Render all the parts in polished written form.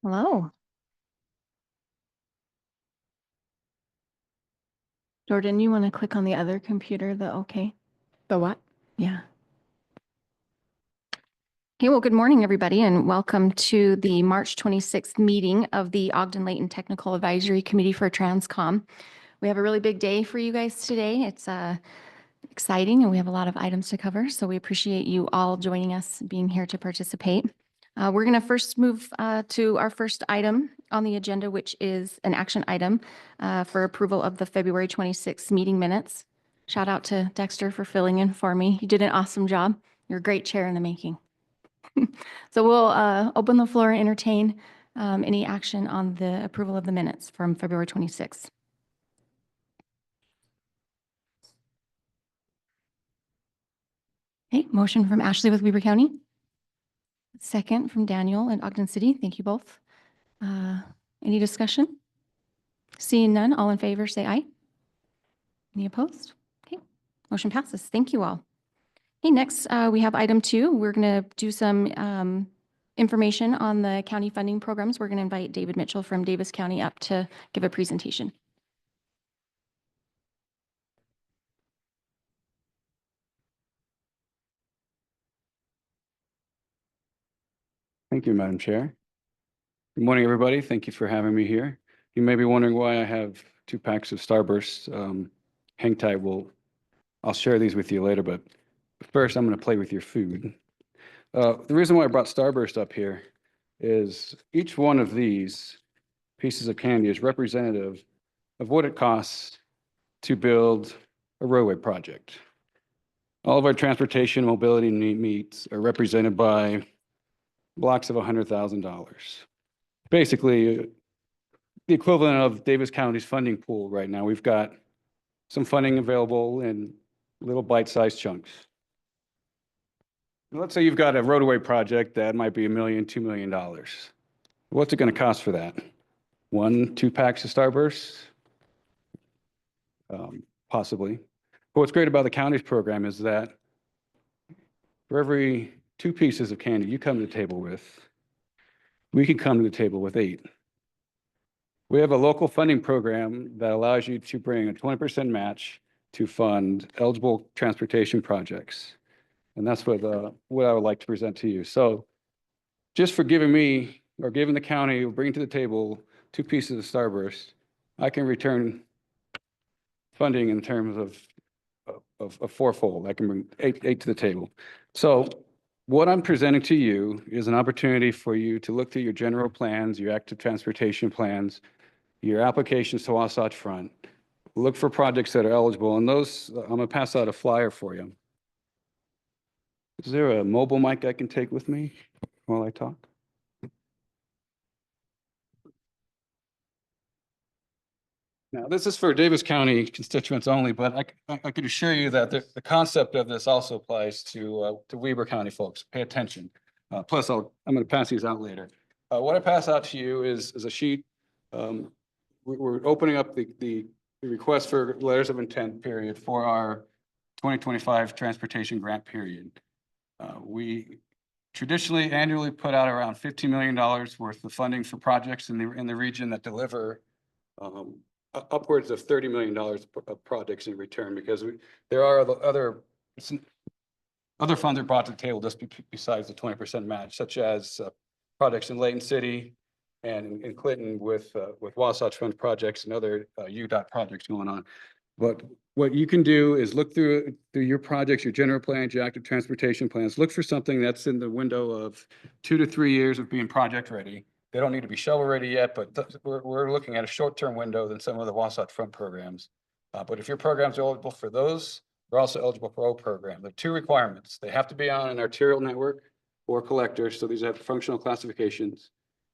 Hello. Jordan, you want to click on the other computer, the okay? The what? Yeah. Okay, well, good morning, everybody, and welcome to the March 26th meeting of the Ogden-Layton Technical Advisory Committee for TransCom. We have a really big day for you guys today. It's exciting, and we have a lot of items to cover, so we appreciate you all joining us, being here to participate. We're going to first move to our first item on the agenda, which is an action item for approval of the February 26th meeting minutes. Shout out to Dexter for filling in for me. You did an awesome job. You're a great chair in the making. So we'll open the floor and entertain any action on the approval of the minutes from February 26th. Okay, motion from Ashley with Weber County. Second from Daniel in Ogden City. Thank you both. Any discussion? Seeing none, all in favor say aye. Any opposed? Okay, motion passes. Thank you all. Okay, next we have item 2. We're going to do some information on the county funding programs. We're going to invite David Mitchell from Davis County up to give a presentation. Thank you, Madam Chair. Good morning, everybody. Thank you for having me here. You may be wondering why I have 2 packs of Starburst. Hang tight, I'll share these with you later, but first I'm going to play with your food. The reason why I brought Starburst up here is each one of these pieces of candy is representative of what it costs to build a roadway project. All of our transportation mobility needs are represented by blocks of $100,000. Basically, the equivalent of Davis County's funding pool right now. We've got some funding available in little bite-sized chunks. Let's say you've got a roadway project that might be $1 million, $2 million. What's it going to cost for that? 1, 2 packs of Starburst? Possibly. But what's great about the county's program is that for every 2 pieces of candy you come to the table with, we can come to the table with 8. We have a local funding program that allows you to bring a 20% match to fund eligible transportation projects. And that's what I would like to present to you. So just for giving me, or giving the county, or bringing to the table 2 pieces of Starburst, I can return funding in terms of fourfold. I can bring 8 to the table. So what I'm presenting to you is an opportunity for you to look through your general plans, your active transportation plans, your applications to Wasatch Front, look for projects that are eligible, and those, I'm going to pass out a flyer for you. Is there a mobile mic I can take with me while I talk? Now, this is for Davis County constituents only, but I can assure you that the concept of this also applies to Weber County folks. Pay attention. Plus, I'm going to pass these out later. What I pass out to you is a sheet. We're opening up the request for letters of intent period for our 2025 transportation grant period. We traditionally annually put out around $15 million worth of funding for projects in the region that deliver upwards of $30 million of projects in return, because there are other funds are brought to the table just besides the 20% match, such as projects in Layton City and in Clinton with Wasatch Front projects and other UDOT projects going on. But what you can do is look through your projects, your general plans, your active transportation plans. Look for something that's in the window of 2 to 3 years of being project ready. They don't need to be shovel ready yet, but we're looking at a short-term window than some of the Wasatch Front programs. But if your programs are eligible for those, they're also eligible for our program. There are 2 requirements. They have to be on an arterial network or collector, so these have functional classifications.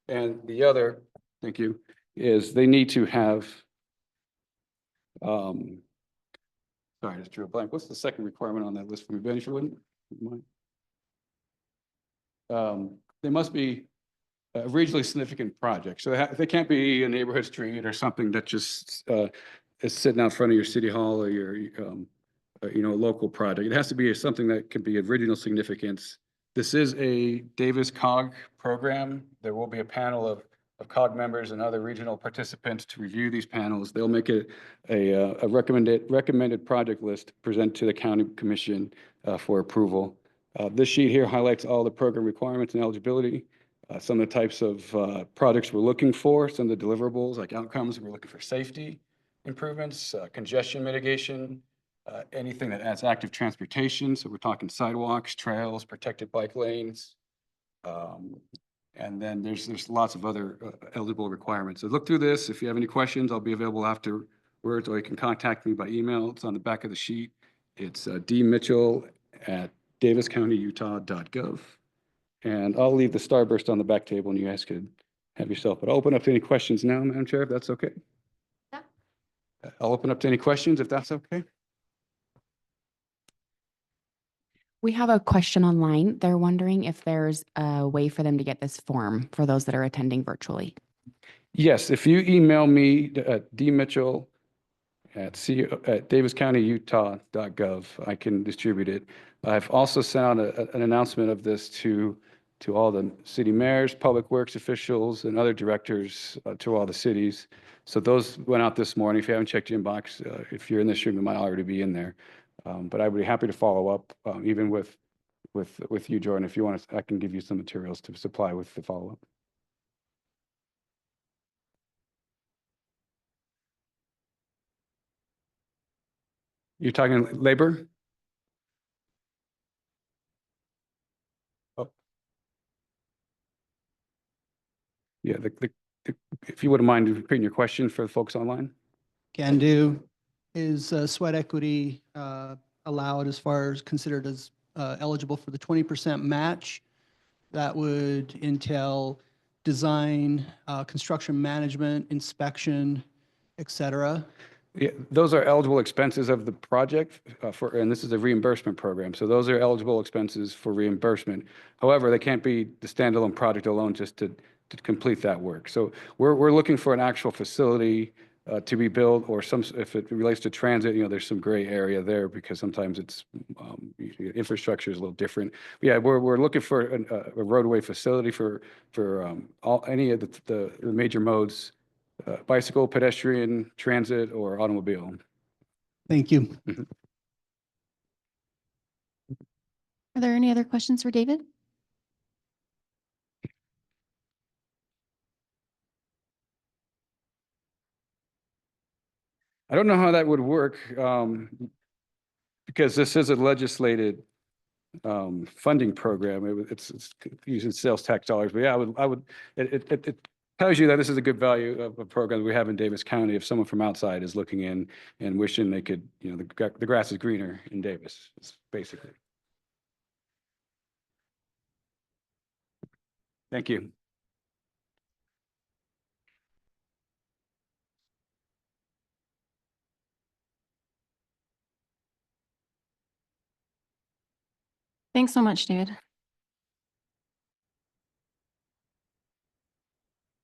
And the other, thank you, is they need to have, sorry, I just drew a blank. What's the second requirement on that list for me, Ben, if you wouldn't mind? They must be a regionally significant project. So they can't be a neighborhood street or something that just is sitting out front of your city hall or your, local project. It has to be something that can be of regional significance. This is a Davis COG program. There will be a panel of COG members and other regional participants to review these panels. They'll make a recommended project list, present to the county commission for approval. This sheet here highlights all the program requirements and eligibility, some of the types of projects we're looking for, some of the deliverables like outcomes. We're looking for safety improvements, congestion mitigation, anything that adds active transportation. So we're talking sidewalks, trails, protected bike lanes. And then there's lots of other eligible requirements. So look through this. If you have any questions, I'll be available afterwards, or you can contact me by email. It's on the back of the sheet. It's dmitchell@daviscountyutah.gov. And I'll leave the starburst on the back table and you guys could have yourself. But I'll open up to any questions now, Madam Chair, if that's okay. Yeah. I'll open up to any questions if that's okay. We have a question online. They're wondering if there's a way for them to get this form for those that are attending virtually. Yes, if you email me at dmitchell@daviscountyutah.gov, I can distribute it. I've also sent out an announcement of this to all the city mayors, public works officials, and other directors to all the cities. So those went out this morning. If you haven't checked your inbox, if you're in this room, it might already be in there. But I would be happy to follow up, even with you, Jordan. If you want to, I can give you some materials to supply with the follow-up. You're talking labor? Oh. Yeah, if you wouldn't mind repeating your question for the folks online. Can do. Is sweat equity allowed as far as considered as eligible for the 20% match? That would entail design, construction management, inspection, et cetera. Yeah, those are eligible expenses of the project and this is a reimbursement program. So those are eligible expenses for reimbursement. However, they can't be the standalone project alone just to complete that work. So we're looking for an actual facility to be built, or if it relates to transit, there's some gray area there because sometimes it's infrastructure is a little different. But yeah, we're looking for a roadway facility for any of the major modes. Bicycle, pedestrian, transit, or automobile. Thank you. Are there any other questions for David? I don't know how that would work because this is a legislated funding program. It's using sales tax dollars. But yeah, it tells you that this is a good value of a program we have in Davis County if someone from outside is looking in and wishing they could, the grass is greener in Davis, basically. Thank you. Thanks so much, David.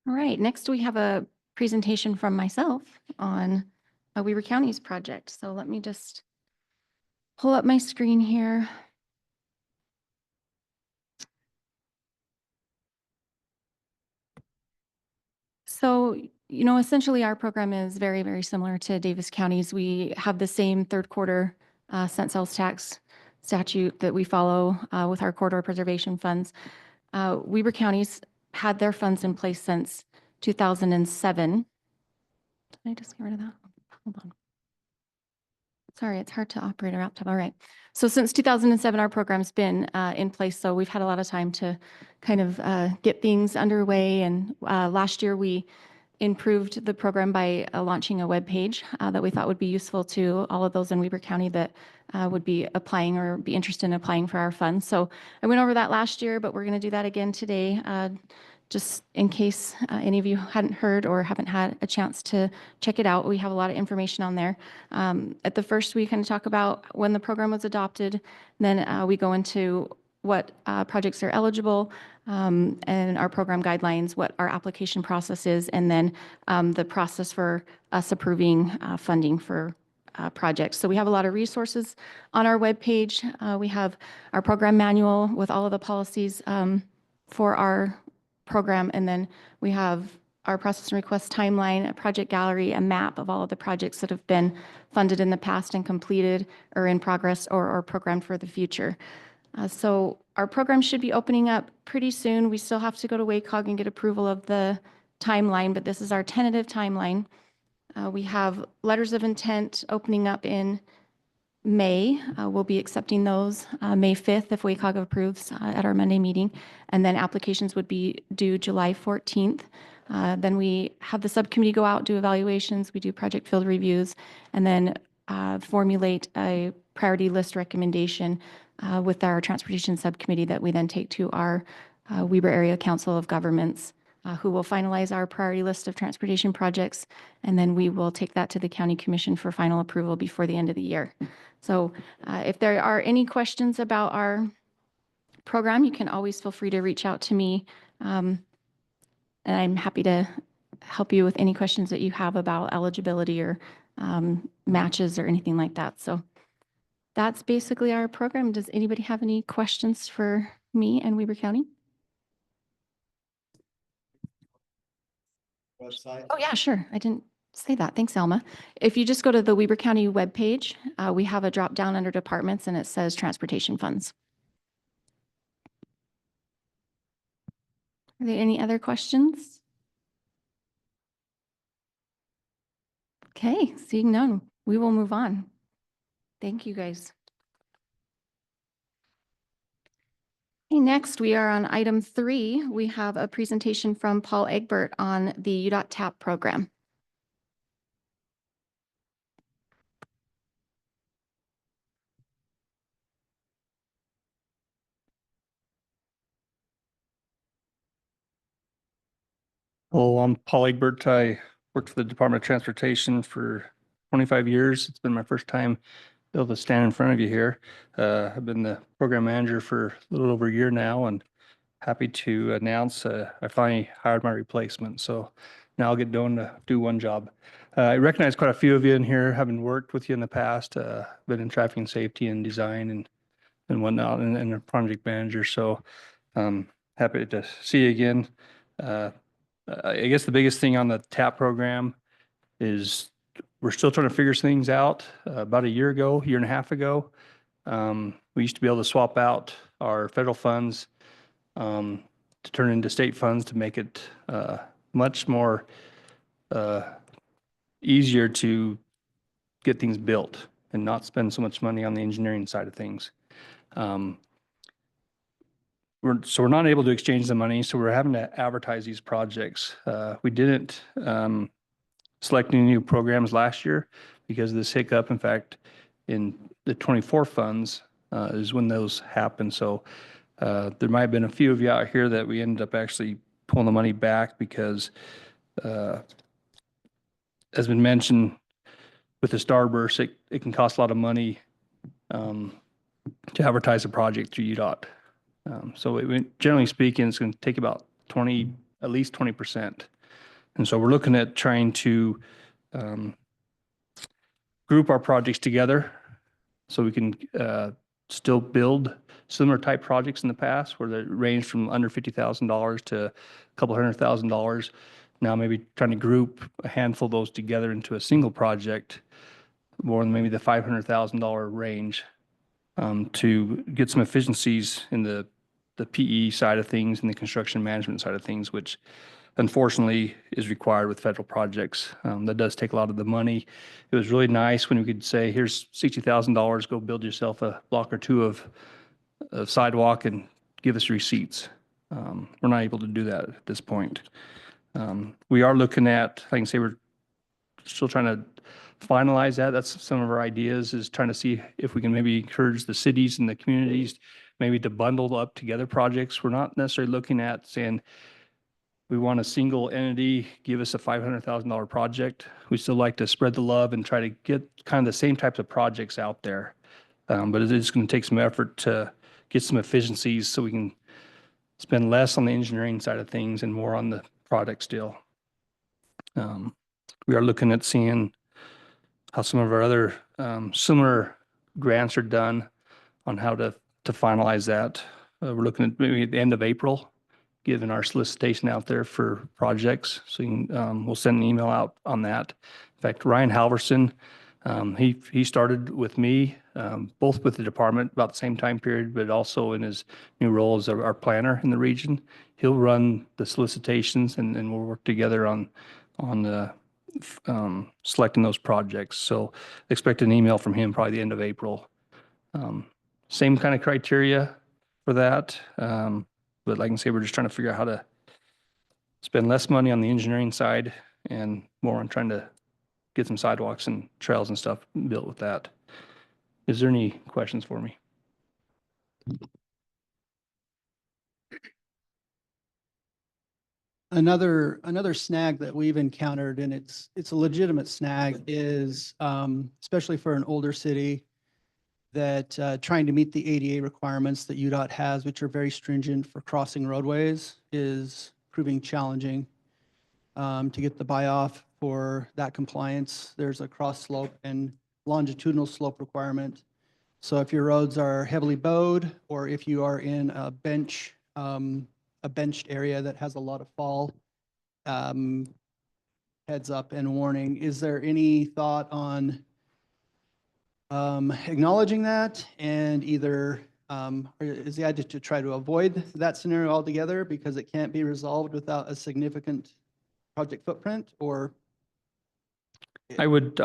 All right, next we have a presentation from myself on Weber County's project. So let me just pull up my screen here. So, essentially our program is very, very similar to Davis County's. We have the same third quarter cent sales tax statute that we follow with our corridor preservation funds. Weber County's had their funds in place since 2007. Did I just get rid of that? Hold on. Sorry, it's hard to operate a laptop. All right. So since 2007, our program's been in place. So we've had a lot of time to kind of get things underway. And last year we improved the program by launching a web page that we thought would be useful to all of those in Weber County that would be applying or be interested in applying for our funds. So I went over that last year, but we're going to do that again today. Just in case any of you hadn't heard or haven't had a chance to check it out, we have a lot of information on there. At the first, we kind of talk about when the program was adopted, then we go into what projects are eligible and our program guidelines, what our application process is, and then the process for us approving funding for projects. So we have a lot of resources on our webpage. We have our program manual with all of the policies for our program, and then we have our process and request timeline, a project gallery, a map of all of the projects that have been funded in the past and completed or in progress or programmed for the future. So our program should be opening up pretty soon. We still have to go to WACOG and get approval of the timeline, but this is our tentative timeline. We have letters of intent opening up in May. We'll be accepting those May 5th if WACOG approves at our Monday meeting. And then applications would be due July 14th. Then we have the subcommittee go out, do evaluations, we do project field reviews, and then formulate a priority list recommendation with our transportation subcommittee that we then take to our Weber Area Council of Governments, who will finalize our priority list of transportation projects, and then we will take that to the county commission for final approval before the end of the year. So if there are any questions about our program, you can always feel free to reach out to me. And I'm happy to help you with any questions that you have about eligibility or matches or anything like that. So that's basically our program. Does anybody have any questions for me and Weber County? Website? Oh, yeah, sure. I didn't say that. Thanks, Alma. If you just go to the Weber County webpage, we have a drop down under departments and it says transportation funds. Are there any other questions? Okay, seeing none, we will move on. Thank you, guys. Okay, next, we are on item 3. We have a presentation from Paul Egbert on the UDOT TAP program. Well, I'm Paul Egbert. I worked for the Department of Transportation for 25 years. It's been my first time able to stand in front of you here. I've been the program manager for a little over a year now and happy to announce I finally hired my replacement. So now I'll get done to do one job. I recognize quite a few of you in here, having worked with you in the past, been in traffic and safety and design and whatnot, and a project manager. So happy to see you again. I guess the biggest thing on the TAP program is we're still trying to figure things out. About a year and a half ago, we used to be able to swap out our federal funds to turn into state funds to make it much more easier to get things built and not spend so much money on the engineering side of things. We're not able to exchange the money, so we're having to advertise these projects. We didn't select any new programs last year because of this hiccup. In fact, in the 24 funds is when those happen. So there might have been a few of you out here that we ended up actually pulling the money back because, as been mentioned, with the Starburst, it can cost a lot of money to advertise a project through UDOT. So generally speaking, it's going to take about at least 20%. And so we're looking at trying to group our projects together so we can still build similar type projects in the past where they range from under $50,000 to a couple $100,000. Now maybe trying to group a handful of those together into a single project, more than maybe the $500,000 range, to get some efficiencies in the PE side of things and the construction management side of things, which unfortunately is required with federal projects. That does take a lot of the money. It was really nice when we could say, here's $60,000, go build yourself a block or two of sidewalk and give us receipts. We're not able to do that at this point. We are looking at, I can say we're still trying to finalize that. That's some of our ideas, is trying to see if we can maybe encourage the cities and the communities maybe to bundle up together projects. We're not necessarily looking at saying we want a single entity give us a $500,000 project. We still like to spread the love and try to get kind of the same types of projects out there. But it is going to take some effort to get some efficiencies so we can spend less on the engineering side of things and more on the product still. We are looking at seeing how some of our other similar grants are done on how to finalize that. We're looking at maybe at the end of April, given our solicitation out there for projects. So you can, we'll send an email out on that. In fact, Ryan Halverson, he started with me, both with the department about the same time period, but also in his new role as our planner in the region. He'll run the solicitations and we'll work together on selecting those projects. So expect an email from him probably the end of April. Same kind of criteria for that. But like I say, we're just trying to figure out how to spend less money on the engineering side and more on trying to get some sidewalks and trails and stuff built with that. Is there any questions for me? Another snag that we've encountered, and it's a legitimate snag, is especially for an older city, that trying to meet the ADA requirements that UDOT has, which are very stringent for crossing roadways, is proving challenging to get the buy-off for that compliance. There's a cross slope and longitudinal slope requirement. So if your roads are heavily bowed, or if you are in a benched area that has a lot of fall, heads up and warning. Is there any thought on acknowledging that, and either is the idea to try to avoid that scenario altogether because it can't be resolved without a significant project footprint, or? I would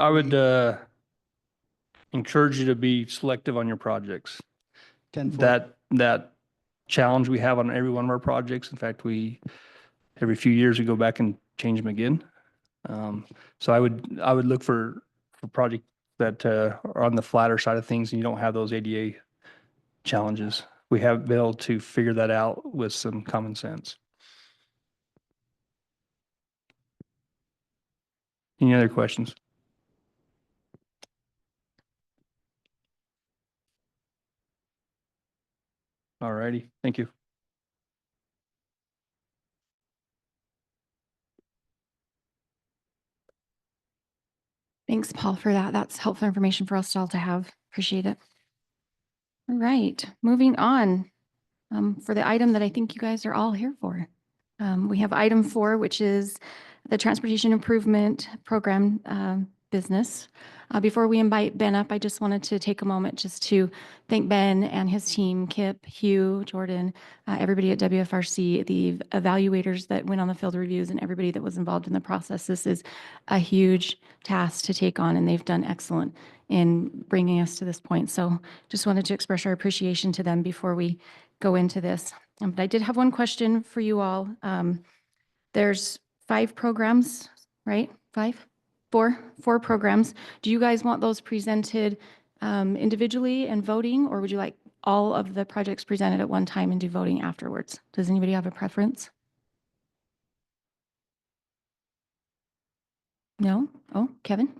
encourage you to be selective on your projects. 10-foot. That challenge we have on every one of our projects. In fact, every few years we go back and change them again. So I would look for projects that are on the flatter side of things and you don't have those ADA challenges. We have been able to figure that out with some common sense. Any other questions? All righty, thank you. Thanks, Paul, for that. That's helpful information for us all to have. Appreciate it. All right, moving on for the item that I think you guys are all here for. We have item 4, which is the Transportation Improvement Program business. Before we invite Ben up, I just wanted to take a moment just to thank Ben and his team, Kip, Hugh, Jordan, everybody at WFRC, the evaluators that went on the field reviews, and everybody that was involved in the process. This is a huge task to take on, and they've done excellent in bringing us to this point. So just wanted to express our appreciation to them before we go into this. But I did have one question for you all. There's 5 programs, right? 5? 4 programs. Do you guys want those presented individually and voting, or would you like all of the projects presented at one time and do voting afterwards? Does anybody have a preference? No? Oh, Kevin?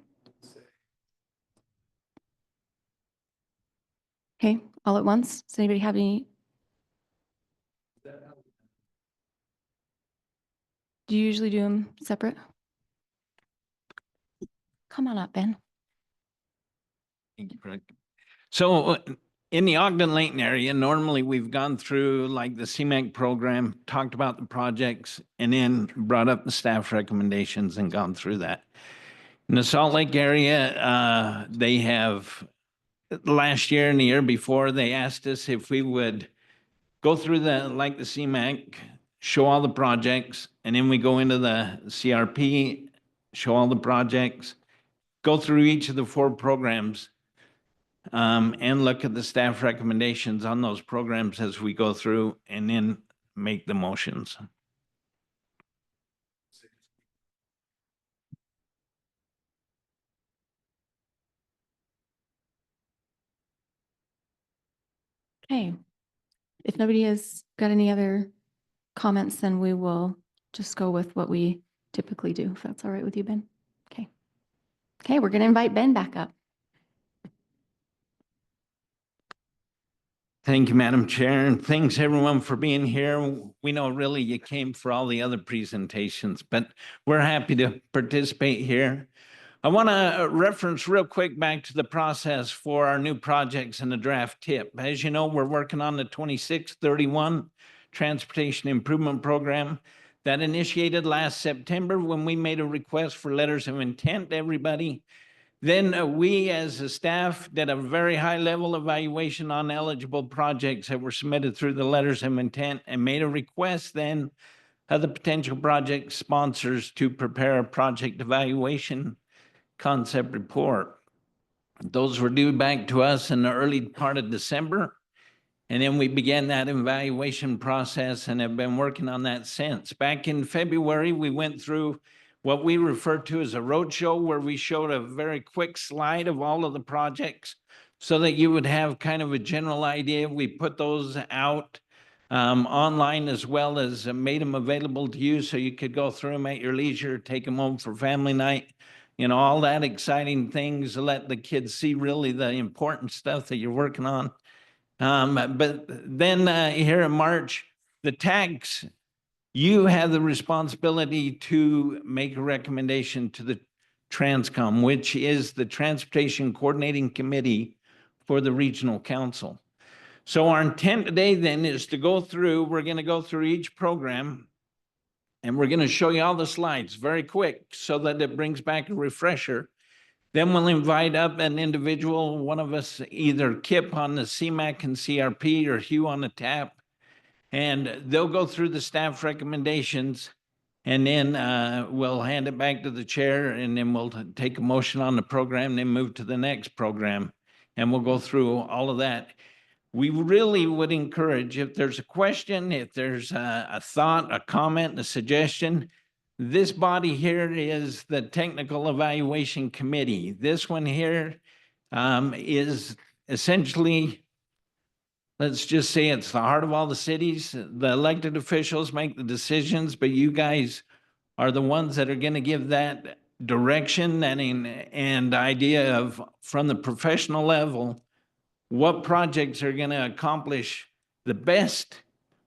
Okay, all at once. Does anybody have any? Do you usually do them separate? Come on up, Ben. Thank you, Fred. So in the Ogden-Layton area, normally we've gone through like the CMAQ program, talked about the projects, and then brought up the staff recommendations and gone through that. In the Salt Lake area, they have, last year and the year before, they asked us if we would go through the CMAQ, show all the projects, and then we go into the CRP, show all the projects, go through each of the 4 programs, and look at the staff recommendations on those programs as we go through, and then make the motions. Okay. If nobody has got any other comments, then we will just go with what we typically do, if that's all right with you, Ben. Okay. Okay, we're going to invite Ben back up. Thank you, Madam Chair, and thanks everyone for being here. We know really you came for all the other presentations, but we're happy to participate here. I want to reference real quick back to the process for our new projects and the draft tip. As you know, we're working on the 26, 31, Transportation Improvement Program. That initiated last September when we made a request for letters of intent to everybody. Then we as a staff did a very high level evaluation on eligible projects that were submitted through the letters of intent and made a request then of the potential project sponsors to prepare a project evaluation concept report. Those were due back to us in the early part of December. And then we began that evaluation process and have been working on that since. Back in February, we went through what we refer to as a roadshow, where we showed a very quick slide of all of the projects so that you would have kind of a general idea. We put those out online, as well as made them available to you so you could go through them at your leisure, take them home for family night, you know, all that exciting things to let the kids see really the important stuff that you're working on. But then here in March, the TACs, you have the responsibility to make a recommendation to the TransCom, which is the Transportation Coordinating Committee for the Regional Council. So our intent today then is to go through, we're going to go through each program, and we're going to show you all the slides very quick so that it brings back a refresher. Then we'll invite up an individual, one of us, either Kip on the CMAC and CRP or Hugh on the TAP, and they'll go through the staff recommendations, and then we'll hand it back to the chair, and then we'll take a motion on the program, then move to the next program, and we'll go through all of that. We really would encourage, if there's a question, if there's a thought, a comment, a suggestion, this body here is the Technical Evaluation Committee. This one here is essentially, let's just say it's the heart of all the cities. The elected officials make the decisions, but you guys are the ones that are going to give that direction and idea of, from the professional level, what projects are going to accomplish the best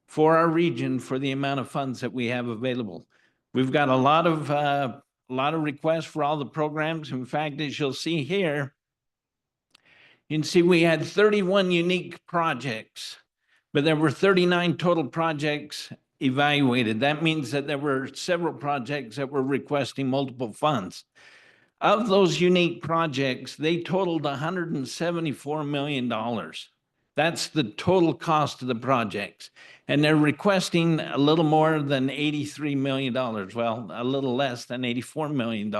for our region for the amount of funds that we have available. We've got a lot of requests for all the programs. In fact, as you'll see here, you can see we had 31 unique projects, but there were 39 total projects evaluated. That means that there were several projects that were requesting multiple funds. Of those unique projects, they totaled $174 million. That's the total cost of the projects. And they're requesting a little more than $83 million. Well, a little less than $84 million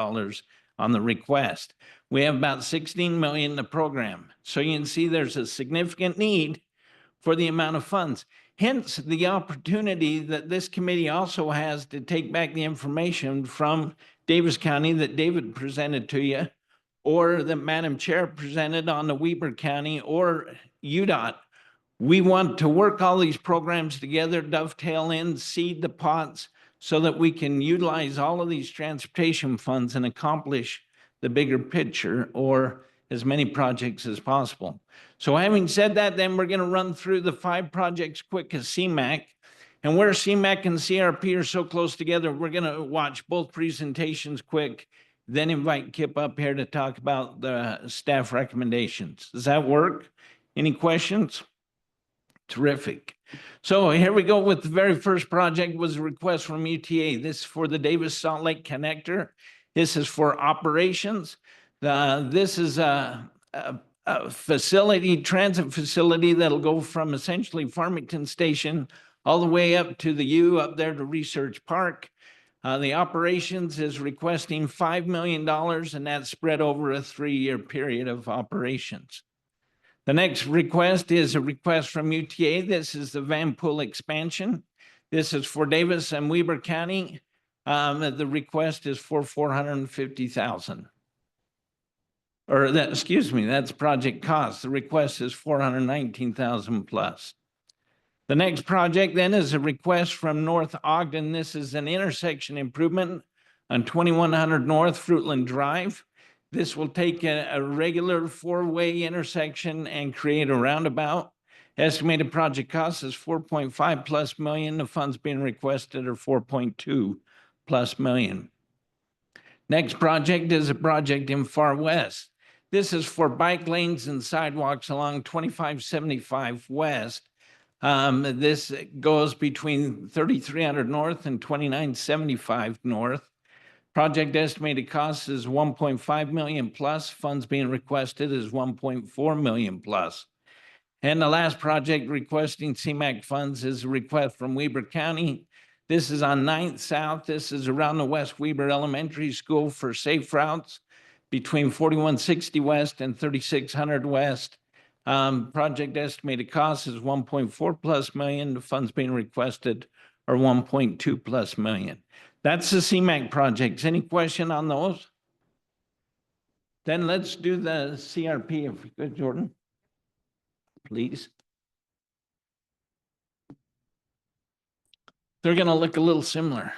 on the request. We have about $16 million in the program. So you can see there's a significant need for the amount of funds. Hence the opportunity that this committee also has to take back the information from Davis County that David presented to you, or that Madam Chair presented on the Weber County or UDOT. We want to work all these programs together, dovetail in, seed the pots, so that we can utilize all of these transportation funds and accomplish the bigger picture, or as many projects as possible. So having said that, then we're going to run through the 5 projects quick as CMAC. And where CMAC and CRP are so close together, we're going to watch both presentations quick, then invite Kip up here to talk about the staff recommendations. Does that work? Any questions? Terrific. So here we go with the very first project. Was a request from UTA. This is for the Davis Salt Lake Connector. This is for operations. This is a facility, transit facility that'll go from essentially Farmington Station all the way up to the U up there to Research Park. The operations is requesting $5 million, and that's spread over a 3-year period of operations. The next request is a request from UTA. This is the Van Pool expansion. This is for Davis and Weber County. The request is for $450,000. Or that, excuse me, that's project cost. The request is $419,000 plus. The next project then is a request from North Ogden. This is an intersection improvement on 2100 North Fruitland Drive. This will take a regular 4-way intersection and create a roundabout. Estimated project cost is 4.5 plus million. The funds being requested are 4.2 plus million. Next project is a project in Far West. This is for bike lanes and sidewalks along 2575 West. This goes between 3,300 north and 2,975 north. Project estimated cost is 1.5 million plus. Funds being requested is 1.4 million plus. And the last project requesting CMAQ funds is a request from Weber County. This is on 9th South. This is around the West Weber Elementary School for safe routes between 4160 West and 3600 West. Project estimated cost is 1.4 plus million. The funds being requested are 1.2 plus million. That's the CMAQ projects. Any question on those? Then let's do the CRP if we could, Jordan. Please. They're going to look a little similar.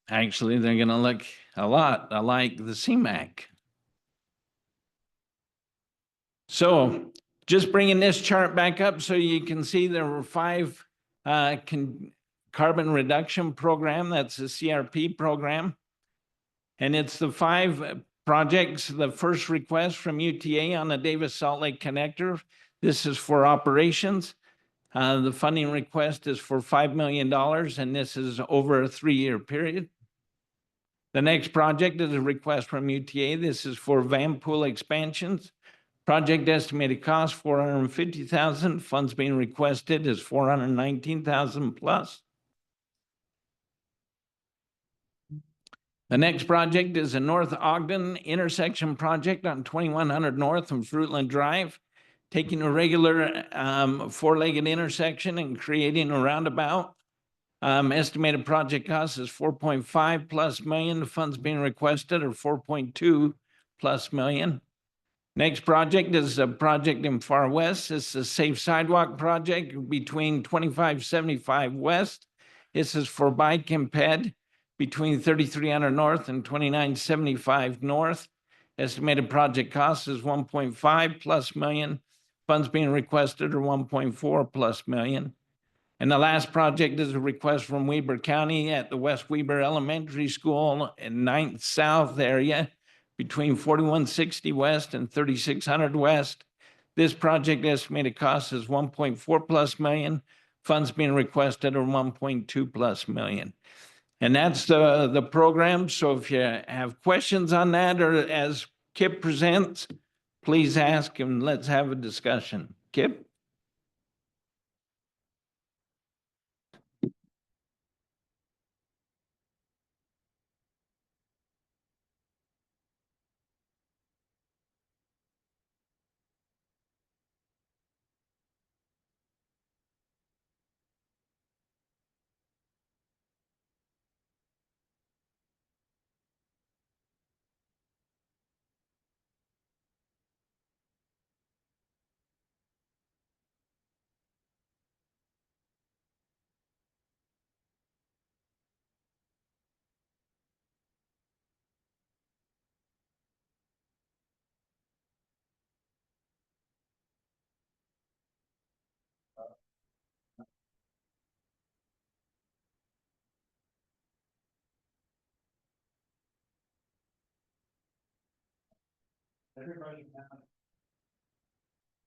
Actually, they're going to look a lot alike the CMAQ. So just bringing this chart back up so you can see there were 5 carbon reduction program. That's the CRP program. And it's the 5 projects. The first request from UTA on the Davis Salt Lake Connector. This is for operations. The funding request is for $5 million, and this is over a 3-year period. The next project is a request from UTA. This is for Vanpool expansions. Project estimated cost $450,000. Funds being requested is $419,000 plus. The next project is a North Ogden intersection project on 2100 North and Fruitland Drive, taking a regular 4-legged intersection and creating a roundabout. Estimated project cost is 4.5 plus million. The funds being requested are 4.2 plus million. Next project is a project in Far West. It's a safe sidewalk project between 2575 West. This is for bike and ped between 3300 North and 2975 North. Estimated project cost is 1.5 plus million. Funds being requested are 1.4 plus million. And the last project is a request from Weber County at the West Weber Elementary School in 9th South area between 4160 West and 3600 West. This project estimated cost is 1.4 plus million. Funds being requested are 1.2 plus million. And that's the program. So if you have questions on that or as Kip presents, please ask and let's have a discussion. Kip?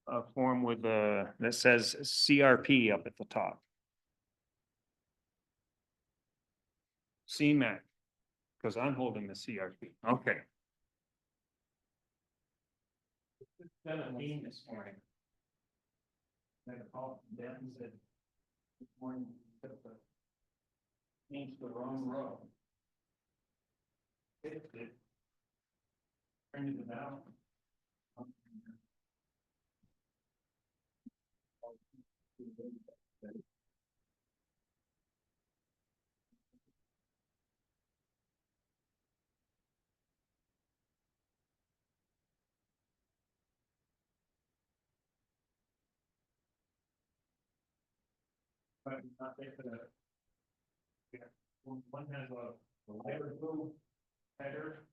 A form with that says CRP up at the top. CMAQ, because I'm holding the CRP. Okay. 17 this morning. Means the wrong row. Fixed it. Printed it out. But not there for the. Yeah, one has a lighter blue header,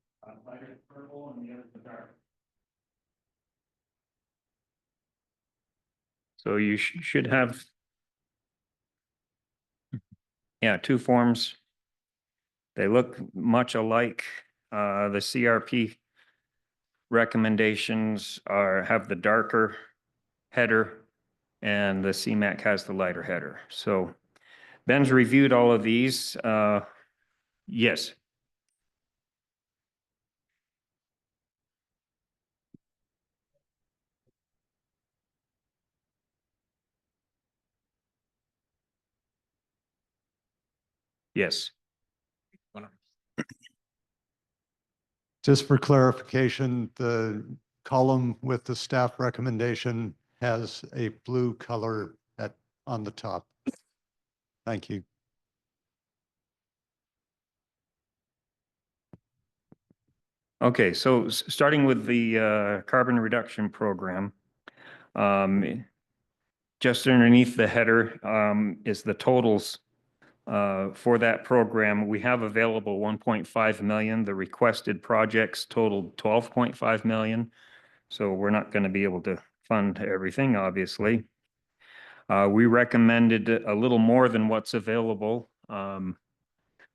lighter purple, and the other the dark. So you should have. Yeah, 2 forms. They look much alike. The CRP recommendations have the darker header and the CMAC has the lighter header. So Ben's reviewed all of these. Yes. Yes. Just for clarification, the column with the staff recommendation has a blue color on the top. Thank you. Okay, so starting with the carbon reduction program, just underneath the header is the totals for that program. We have available 1.5 million. The requested projects totaled 12.5 million. So we're not going to be able to fund everything, obviously. We recommended a little more than what's available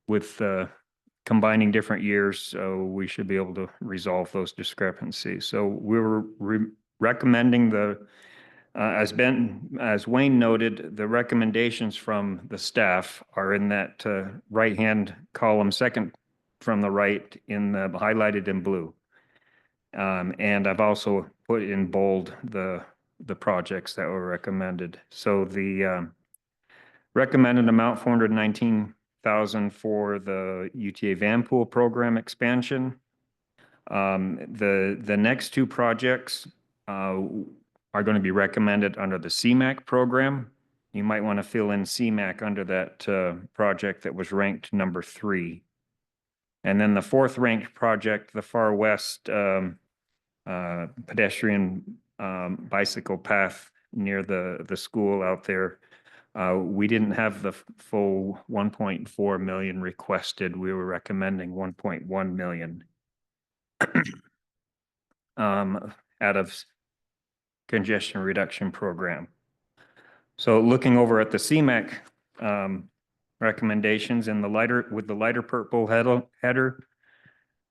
with combining different years, so we should be able to resolve those discrepancies. So we were recommending as Wayne noted, the recommendations from the staff are in that right-hand column, second from the right, highlighted in blue. And I've also put in bold the projects that were recommended. So the recommended amount, 419,000 for the UTA Vanpool program expansion. The next two projects are going to be recommended under the CMAC program. You might want to fill in CMAC under that project that was ranked number 3. And then the 4th ranked project, the Far West pedestrian bicycle path near the school out there. We didn't have the full 1.4 million requested. We were recommending 1.1 million out of congestion reduction program. So looking over at the CMAC recommendations in the lighter purple header,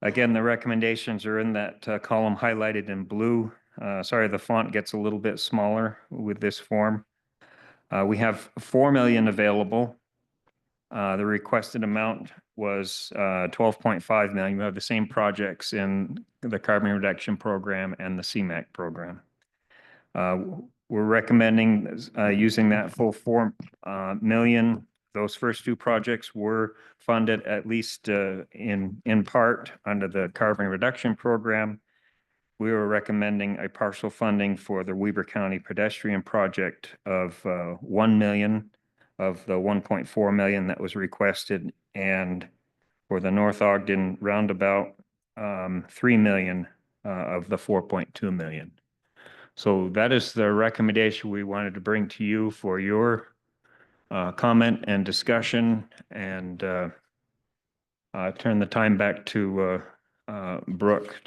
again, the recommendations are in that column highlighted in blue. Sorry, the font gets a little bit smaller with this form. We have 4 million available. The requested amount was 12.5 million. We have the same projects in the carbon reduction program and the CMAC program. We're recommending using that full 4 million. Those first 2 projects were funded at least in part under the carbon reduction program. We were recommending a partial funding for the Weber County pedestrian project of 1 million of the 1.4 million that was requested, and for the North Ogden roundabout, 3 million of the 4.2 million. So that is the recommendation we wanted to bring to you for your comment and discussion, and turn the time back to Brooke.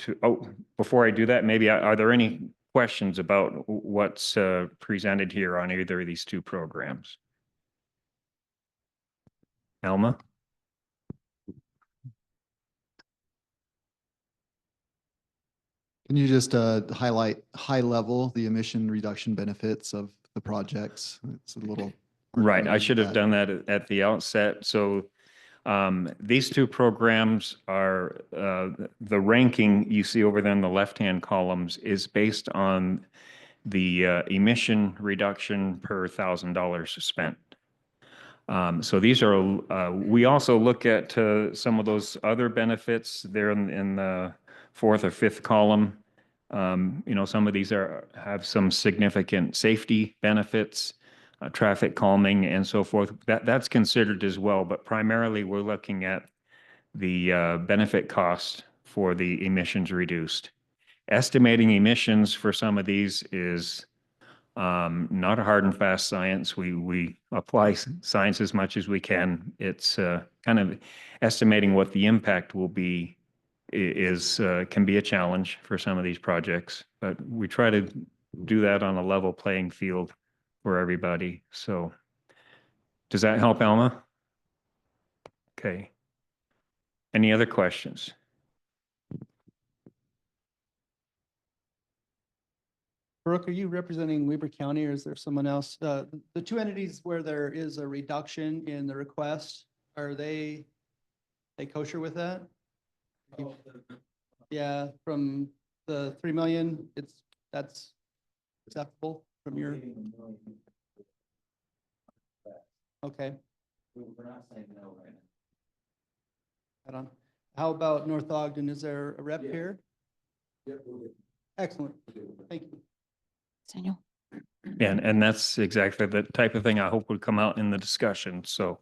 Before I do that, maybe are there any questions about what's presented here on either of these 2 programs? Alma? Can you just highlight high level the emission reduction benefits of the projects? It's a little right. I should have done that at the outset. So these 2 programs are the ranking you see over there in the left-hand columns is based on the emission reduction per $1,000 spent. So these are, we also look at some of those other benefits there in the 4th or 5th column. You know, some of these have some significant safety benefits, traffic calming and so forth. That's considered as well, but primarily we're looking at the benefit cost for the emissions reduced. Estimating emissions for some of these is not a hard and fast science. We apply science as much as we can. It's kind of estimating what the impact will be can be a challenge for some of these projects, but we try to do that on a level playing field for everybody. So does that help, Alma? Okay. Any other questions? 1 Brooke, are you representing Weber County or is there someone else? The two entities where there is a reduction in the request, are they kosher with that? Yeah, from the 3 million, that's acceptable from your. Okay. We're not saying no right now. Right on. How about North Ogden? Is there a rep here? Excellent. Thank you. Daniel. And that's exactly the type of thing I hope would come out in the discussion. So,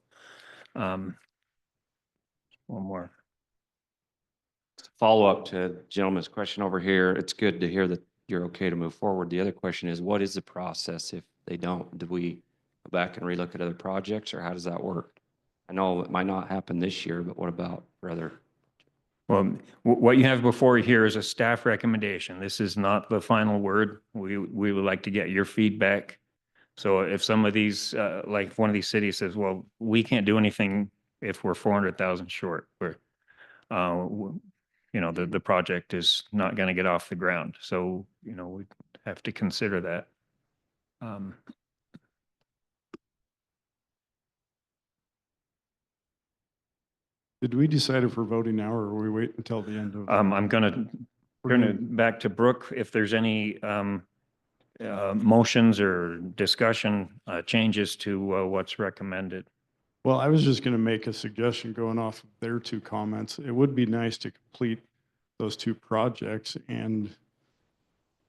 one more. Follow up to gentleman's question over here. It's good to hear that you're okay to move forward. The other question is, what is the process if they don't? Do we go back and relook at other projects, or how does that work? I know it might not happen this year, but what about for other? Well, what you have before you here is a staff recommendation. This is not the final word. We would like to get your feedback. So if some of these, like if one of these cities says, well, we can't do anything if we're 400,000 short, you know, the project is not going to get off the ground. So, you know, we have to consider that. Did we decide if we're voting now or are we waiting until the end of? I'm going to turn it back to Brooke. If there's any motions or discussion changes to what's recommended. Well, I was just going to make a suggestion going off of their two comments. It would be nice to complete those two projects, and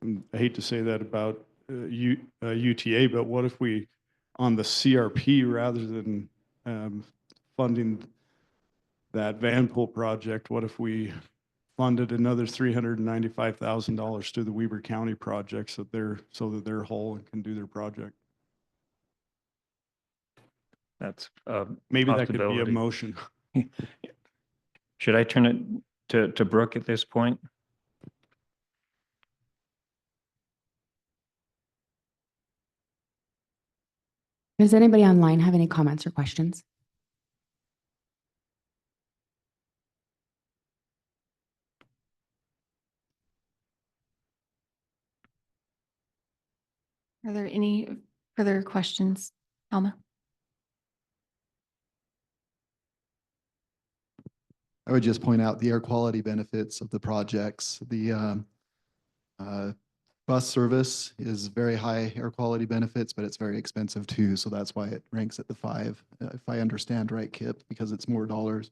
I hate to say that about UTA, but what if we, on the CRP, rather than funding that Vanpool project, what if we funded another $395,000 to the Weber County project so that they're whole and can do their project? That's Maybe that could be a possibility. motion. Should I turn it to Brooke at this point? Does anybody online have any comments or questions? Are there any further questions, Alma? I would just point out the air quality benefits of the projects. The bus service is very high air quality benefits, but it's very expensive too. So that's why it ranks at the 5, if I understand right, Kip, because it's more dollars.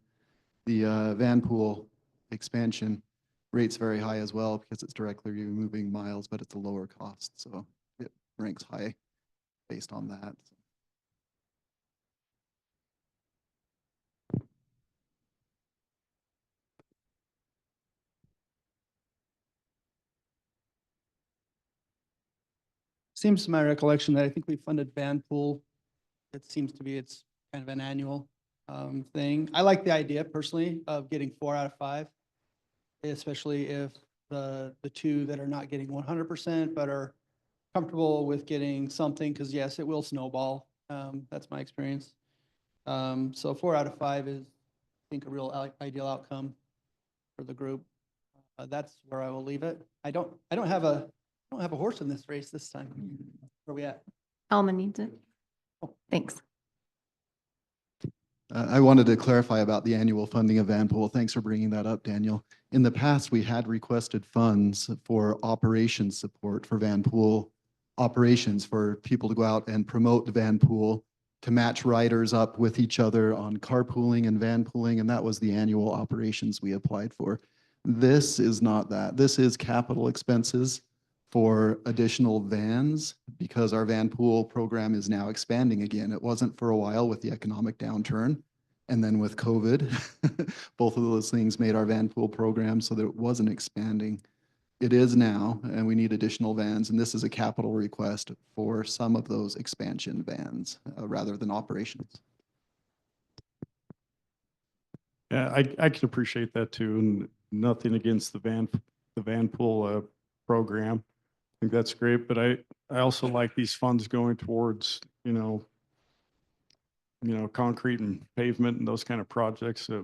The Vanpool expansion rate's very high as well because it's directly removing miles, but it's a lower cost. So it ranks high based on that. Seems to my recollection that I think we funded Vanpool. It seems to be it's kind of an annual thing. I like the idea personally of getting 4 out of 5, especially if the two that are not getting 100% but are comfortable with getting something, because yes, it will snowball. That's my experience. So 4 out of 5 is, I think, a real ideal outcome for the group. That's where I will leave it. I don't have a horse in this race this time. Where are we at? Alma needs it. Oh, thanks. I wanted to clarify about the annual funding of Vanpool. Thanks for bringing that up, Daniel. In the past, we had requested funds for operations support for Vanpool operations, for people to go out and promote the Vanpool, to match riders up with each other on carpooling and vanpooling, and that was the annual operations we applied for. This is not that. This is capital expenses for additional vans because our Vanpool program is now expanding again. It wasn't for a while with the economic downturn. And then with COVID, both of those things made our Vanpool program so that it wasn't expanding. It is now, and we need additional vans. And this is a capital request for some of those expansion vans rather than operations. Yeah, I can appreciate that too, and nothing against the Vanpool program. I think that's great, but I also like these funds going towards, you know, concrete and pavement and those kind of projects that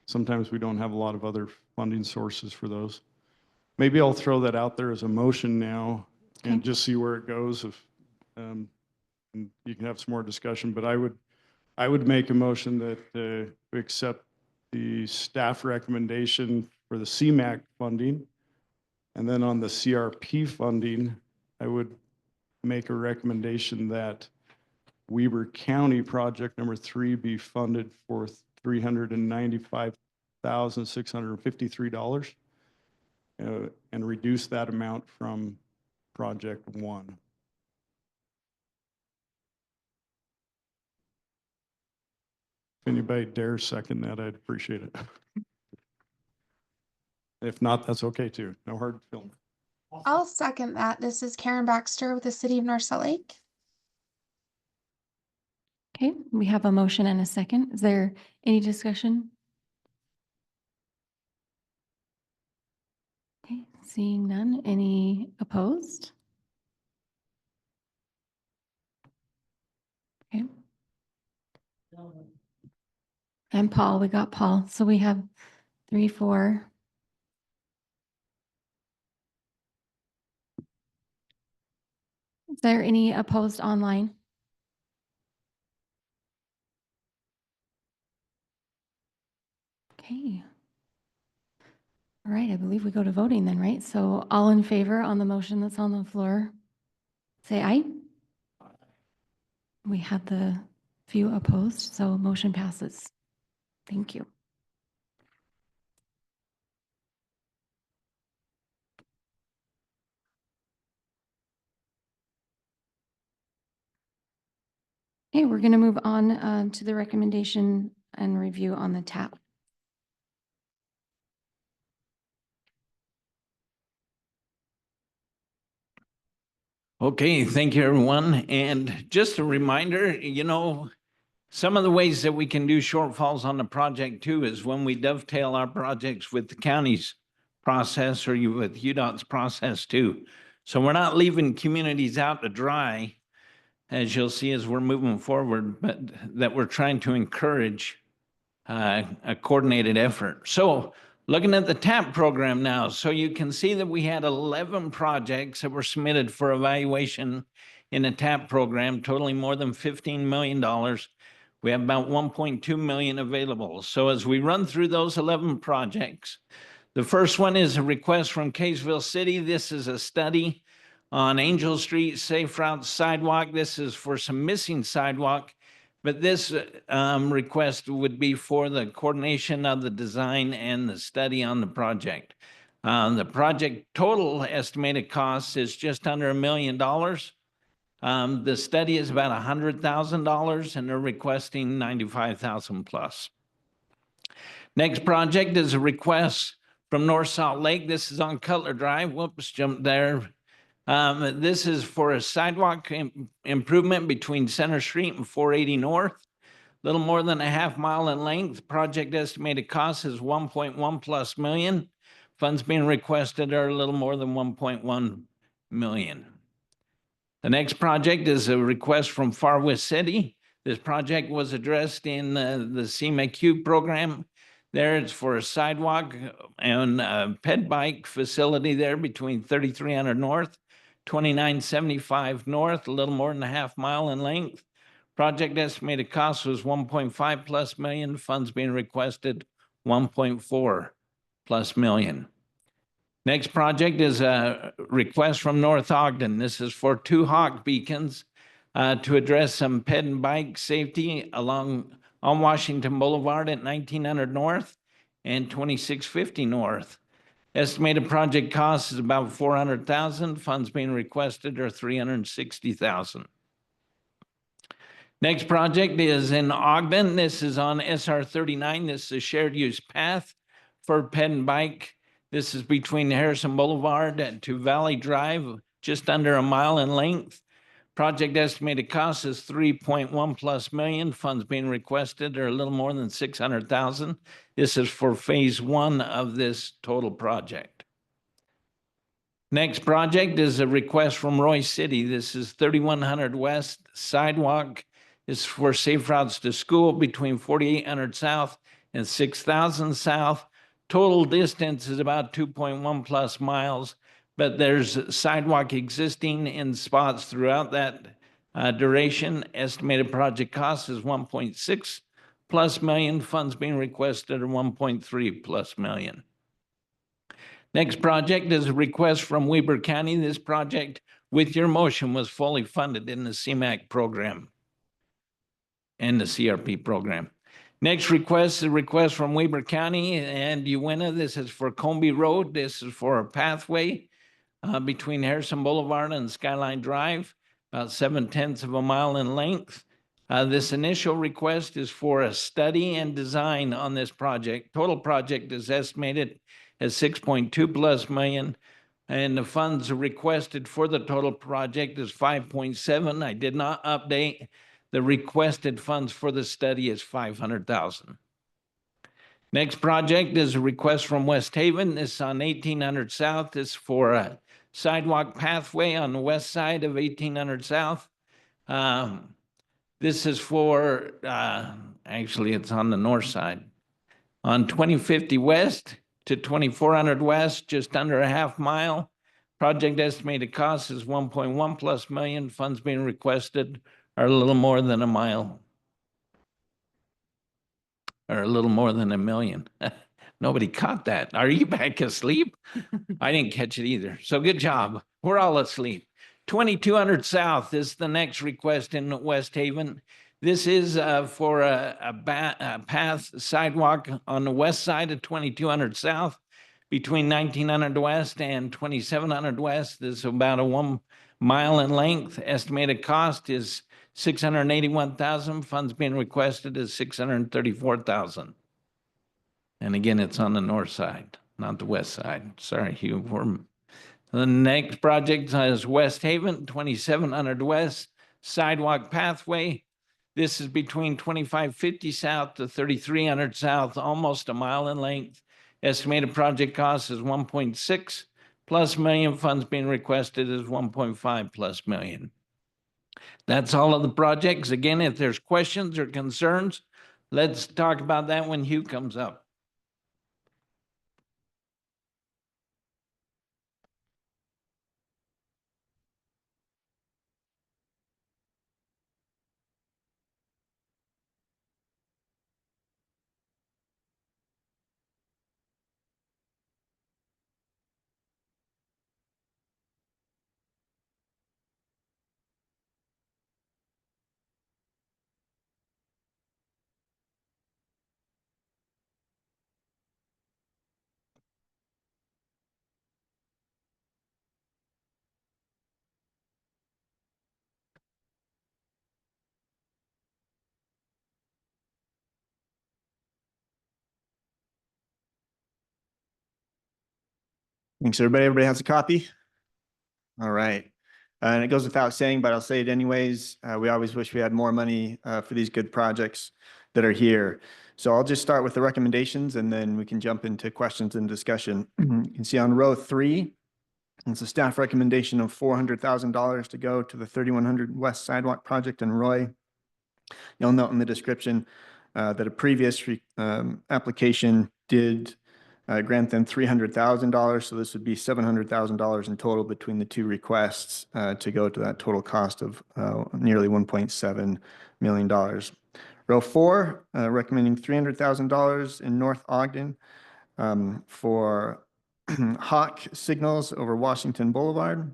sometimes we don't have a lot of other funding sources for those. Maybe I'll throw that out there as a motion now. Okay. and just see where it goes. If, and you can have some more discussion, but I would make a motion that we accept the staff recommendation for the CMAC funding. And then on the CRP funding, I would make a recommendation that Weber County project number 3 be funded for $395,653 and reduce that amount from project 1. If anybody dares second that, I'd appreciate it. If not, that's okay too. No hard feelings. I'll second that. This is Karen Baxter with the City of North Salt Lake. Okay, we have a motion and a second. Is there any discussion? Okay, seeing none. Any opposed? Okay. And Paul, we got Paul. So we have 3, 4. Is there any opposed online? Okay. All right, I believe we go to voting then, right? So all in favor on the motion that's on the floor, say aye. We had the few opposed, so motion passes. Thank you. Okay, we're going to move on to the recommendation and review on the TAP. Okay, thank you, everyone. And just a reminder, some of the ways that we can do shortfalls on the project too is when we dovetail our projects with the county's process or with UDOT's process too. So we're not leaving communities out to dry, as you'll see as we're moving forward, but that we're trying to encourage a coordinated effort. So looking at the TAP program now, so you can see that we had 11 projects that were submitted for evaluation in the TAP program, totaling more than $15 million. We have about 1.2 million available. So as we run through those 11 projects, the first one is a request from Kaysville City. This is a study on Angel Street Safe Route Sidewalk. This is for some missing sidewalk, but this request would be for the coordination of the design and the study on the project. The project total estimated cost is just under $1 million. The study is about $100,000 and they're requesting $95,000 plus. Next project is a request from North Salt Lake. This is on Cutler Drive. Whoops, jumped there. This is for a sidewalk improvement between Center Street and 480 North. A little more than a half mile in length. Project estimated cost is 1.1 plus million. Funds being requested are a little more than 1.1 million. The next project is a request from Far West City. This project was addressed in the CMAQ program. There it's for a sidewalk and a ped bike facility there between 3300 North, 2975 North, a little more than a half mile in length. Project estimated cost was 1.5 plus million. Funds being requested 1.4 plus million. Next project is a request from North Ogden. This is for 2 hawk beacons to address some ped and bike safety on Washington Boulevard at 1900 North and 2650 North. Estimated project cost is about 400,000. Funds being requested are 360,000. Next project is in Ogden. This is on SR 39. This is a shared use path for ped and bike. This is between Harrison Boulevard to Valley Drive, just under a mile in length. Project estimated cost is 3.1 plus million. Funds being requested are a little more than 600,000. This is for phase 1 of this total project. Next project is a request from Royce City. This is 3100 West sidewalk. It's for safe routes to school between 4800 South and 6000 South. Total distance is about 2.1 plus miles. but there's sidewalk existing in spots throughout that duration. Estimated project cost is 1.6 plus million. Funds being requested are 1.3 plus million. Next project is a request from Weber County. This project, with your motion, was fully funded in the CMAQ program and the CRP program. Next request is a request from Weber County and Uinta. This is for Comby Road. This is for a pathway between Harrison Boulevard and Skyline Drive, about 7/10 of a mile in length. This initial request is for a study and design on this project. Total project is estimated at 6.2 plus million, and the funds requested for the total project is 5.7. I did not update. The requested funds for the study is 500,000. Next project is a request from West Haven. This is on 1800 South. This is for a sidewalk pathway on the west side of 1800 South. This is for, actually it's on the north side. On 2050 West to 2400 West, just under a half mile. Project estimated cost is 1.1 plus million. Funds being requested are a little more than a mile. Or a little more than a million. Nobody caught that. Are you back asleep? I didn't catch it either. So good job. We're all asleep. 2200 South is the next request in West Haven. This is for a path sidewalk on the west side of 2200 South between 1900 West and 2700 West. This is about a 1 mile in length. Estimated cost is 681,000. Funds being requested is 634,000. And again, it's on the north side, not the west side. Sorry, Hugh. The next project is West Haven, 2700 West, sidewalk pathway. This is between 2550 South to 3300 South, almost a mile in length. Estimated project cost is 1.6 plus million. Funds being requested is 1.5 plus million. That's all of the projects. Again, if there's questions or concerns, let's talk about that when Hugh comes up. Thanks, everybody. Everybody has a copy? All right. And it goes without saying, but I'll say it anyways. We always wish we had more money for these good projects that are here. So I'll just start with the recommendations and then we can jump into questions and discussion. You can see on row 3, it's a staff recommendation of $400,000 to go to the 3100 West Sidewalk Project in Roy. You'll note in the description that a previous application did grant them $300,000. So this would be $700,000 in total between the two requests to go to that total cost of nearly $1.7 million. Row 4, recommending $300,000 in North Ogden for Hawk signals over Washington Boulevard.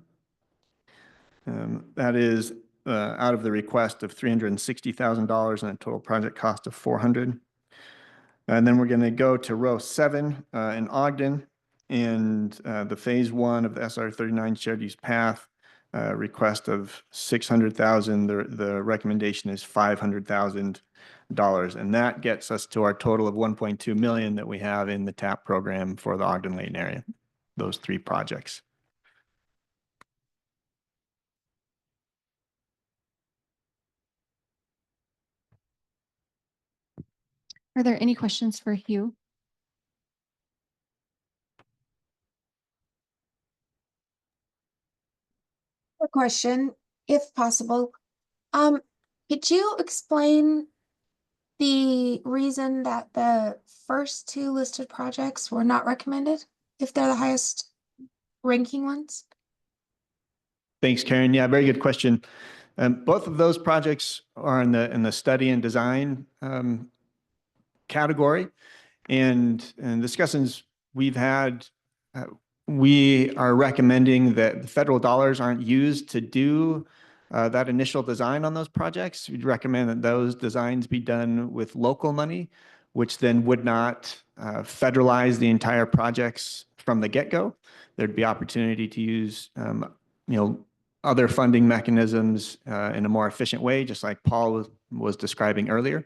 That is out of the request of $360,000 and a total project cost of $400,000. And then we're going to go to row 7 in Ogden and the phase 1 of the SR 39 shared use path request of $600,000. The recommendation is $500,000. And that gets us to our total of $1.2 million that we have in the TAP program for the Ogden-Layton area, those 3 projects. Are there any questions for Hugh? A question, if possible. Could you explain the reason that the first 2 listed projects were not recommended, if they're the highest ranking ones? Thanks, Karen. Yeah, very good question. Both of those projects are in the study and design category. And discussions we've had, we are recommending that the federal dollars aren't used to do that initial design on those projects. We'd recommend that those designs be done with local money, which then would not federalize the entire projects from the get-go. There'd be opportunity to use, other funding mechanisms in a more efficient way, just like Paul was describing earlier.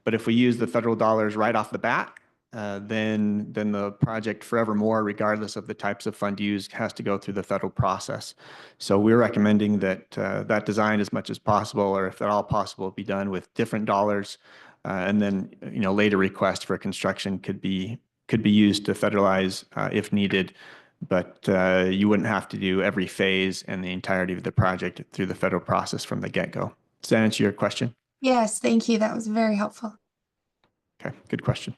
But if we use the federal dollars right off the bat, then the project forevermore, regardless of the types of fund used, has to go through the federal process. So we're recommending that that design, as much as possible, or if at all possible, be done with different dollars. And then, later request for construction could be used to federalize if needed. But you wouldn't have to do every phase and the entirety of the project through the federal process from the get-go. Does that answer your question? Yes, thank you. That was very helpful. Okay, good question.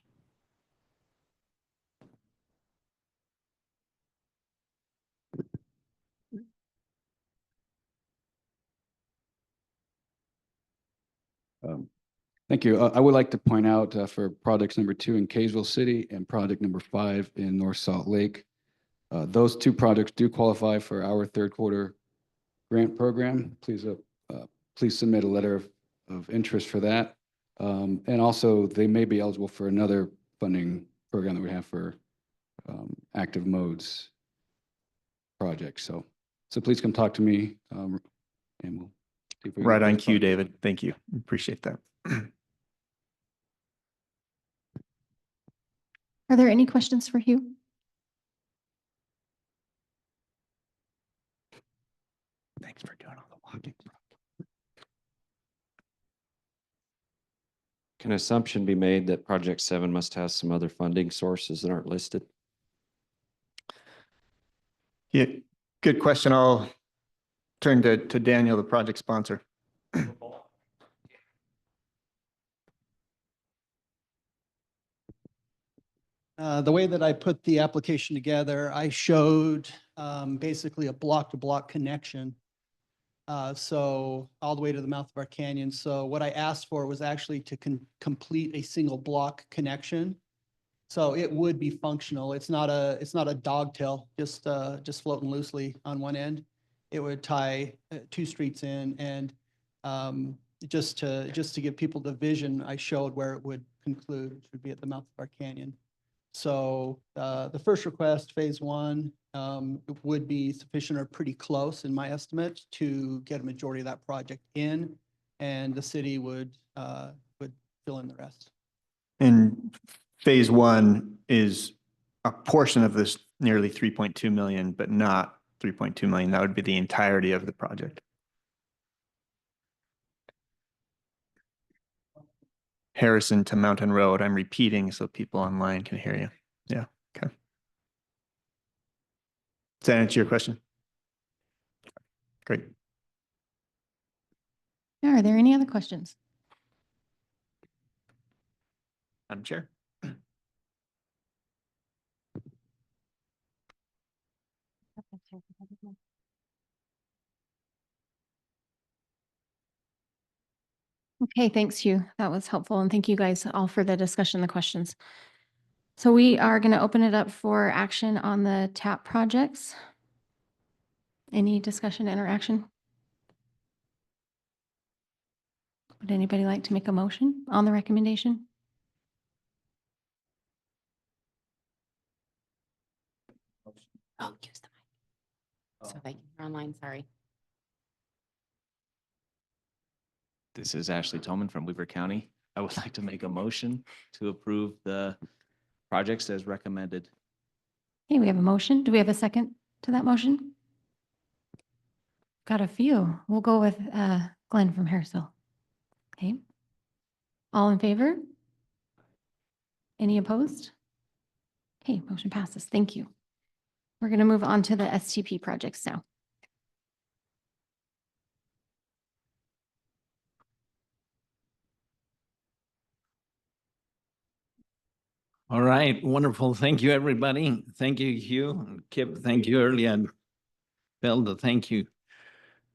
Thank you. I would like to point out for projects number 2 in Kaysville City and project number 5 in North Salt Lake, those 2 projects do qualify for our third quarter grant program. Please submit a letter of interest for that. And also they may be eligible for another funding program that we have for active modes projects. So please come talk to me and we'll see if we can Right get on those cue, projects. David. Thank you. Appreciate that. Are there any questions for Hugh? Thanks for doing all the walking. Can assumption be made that project 7 must have some other funding sources that aren't listed? Yeah, good question. I'll turn to Daniel, the project sponsor. The way that I put the application together, I showed basically a block-to-block connection. So all the way to the mouth of our canyon. So what I asked for was actually to complete a single block connection. So it would be functional. It's not a dogtail, just floating loosely on one end. It would tie 2 streets in, and just to give people the vision, I showed where it would conclude, which would be at the mouth of our canyon. So the first request, phase 1, would be sufficient or pretty close in my estimate to get a majority of that project in, and the city would fill in the rest. And phase 1 is a portion of this nearly 3.2 million, but not 3.2 million. That would be the entirety of the project. Harrison to Mountain Road. I'm repeating so people online can hear you. Yeah, okay. Does that answer your question? Great. Are there any other questions? Madam Chair. Okay, thanks, Hugh. That was helpful. And thank you guys all for the discussion, the questions. So we are going to open it up for action on the TAP projects. Any discussion, interaction? Would anybody like to make a motion on the recommendation? Oh, use the mic. So they can hear online, sorry. This is Ashley Tolman from Weaver County. I would like to make a motion to approve the projects as recommended. Okay, we have a motion. Do we have a second to that motion? Got a few. We'll go with Glenn from Harrisville. Okay. All in favor? Any opposed? Okay, motion passes. Thank you. We're going to move on to the STP projects now. All right, wonderful. Thank you, everybody. Thank you, Hugh and Kip. Thank you, early and Bill, thank you.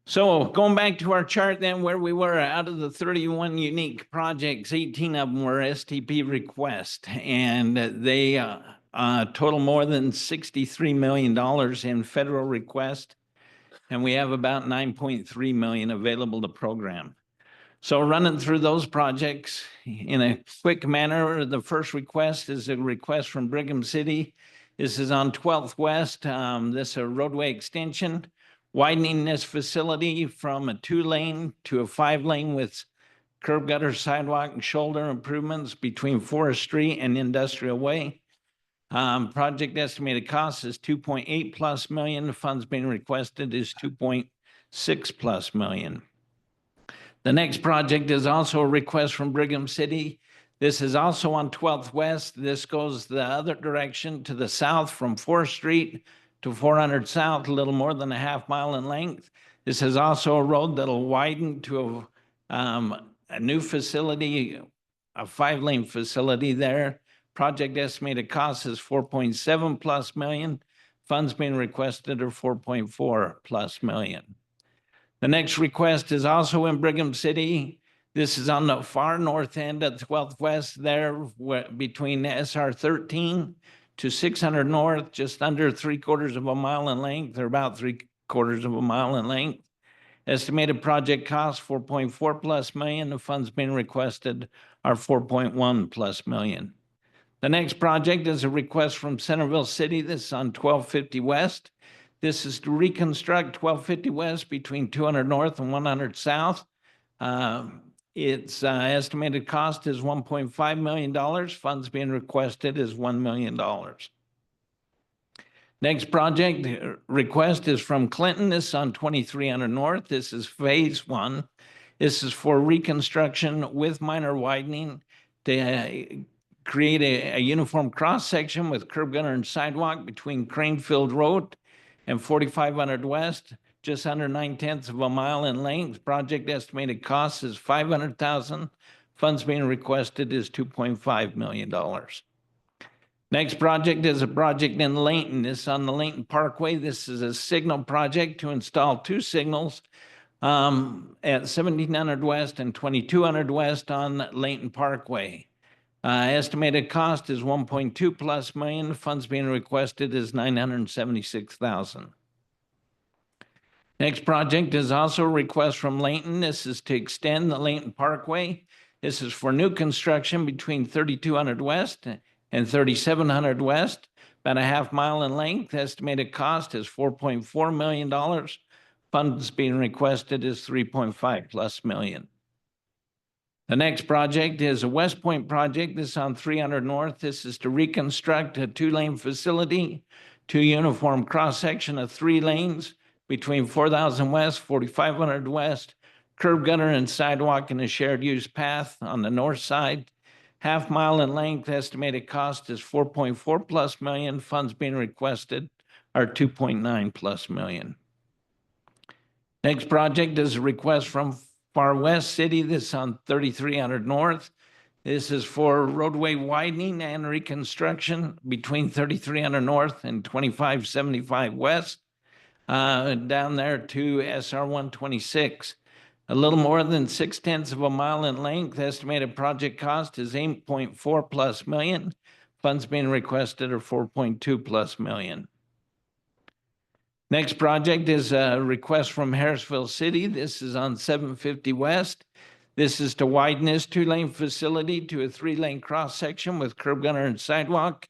So going back to our chart then, where we were, out of the 31 unique projects, 18 of them were STP request, and they total more than $63 million in federal request, and we have about 9.3 million available to program. So running through those projects in a quick manner, the first request is a request from Brigham City. This is on 12th West. This is a roadway extension, widening this facility from a 2-lane to a 5-lane with curb gutter, sidewalk, and shoulder improvements between Forest Street and Industrial Way. Project estimated cost is 2.8+ million. The funds being requested is 2.6+ million. The next project is also a request from Brigham City. This is also on 12th West. This goes the other direction to the south from 4th Street to 400 South, a little more than a half mile in length. This is also a road that'll widen to a new facility, a 5-lane facility there. Project estimated cost is 4.7+ million. Funds being requested are 4.4+ million. The next request is also in Brigham City. This is on the far north end of 12th West there, between SR 13 to 600 North, just under 3/4 of a mile in length, or about 3/4 of a mile in length. Estimated project cost 4.4+ million. The funds being requested are 4.1+ million. The next project is a request from Centerville City. This is on 1250 West. This is to reconstruct 1250 West between 200 North and 100 South. Its estimated cost is $1.5 million. Funds being requested is $1 million. Next project request is from Clinton. This is on 2300 North. This is phase 1. This is for reconstruction with minor widening to create a uniform cross section with curb gutter and sidewalk between Cranefield Road and 4500 West, just under 9/10 of a mile in length. Project estimated cost is $500,000. Funds being requested is $2.5 million. Next project is a project in Layton. This is on the Layton Parkway. This is a signal project to install 2 signals at 1700 West and 2200 West on Layton Parkway. Estimated cost is 1.2+ million. Funds being requested is $976,000. Next project is also a request from Layton. This is to extend the Layton Parkway. This is for new construction between 3200 West and 3700 West, about a half mile in length. Estimated cost is $4.4 million. Funds being requested is 3.5+ million. The next project is a West Point project. This is on 300 North. This is to reconstruct a 2-lane facility, 2 uniform cross-section of 3 lanes between 4000 West, 4500 West, curb gutter and sidewalk in a shared use path on the north side. Half mile in length. Estimated cost is 4.4+ million. Funds being requested are 2.9+ million. Next project is a request from Far West City. This is on 3300 North. This is for roadway widening and reconstruction between 3300 North and 2575 West, down there to SR 126. A little more than 6/10 of a mile in length. Estimated project cost is 8.4+ million. Funds being requested are 4.2+ million. Next project is a request from Harrisville City. This is on 750 West. This is to widen this 2-lane facility to a 3-lane cross section with curb gutter and sidewalk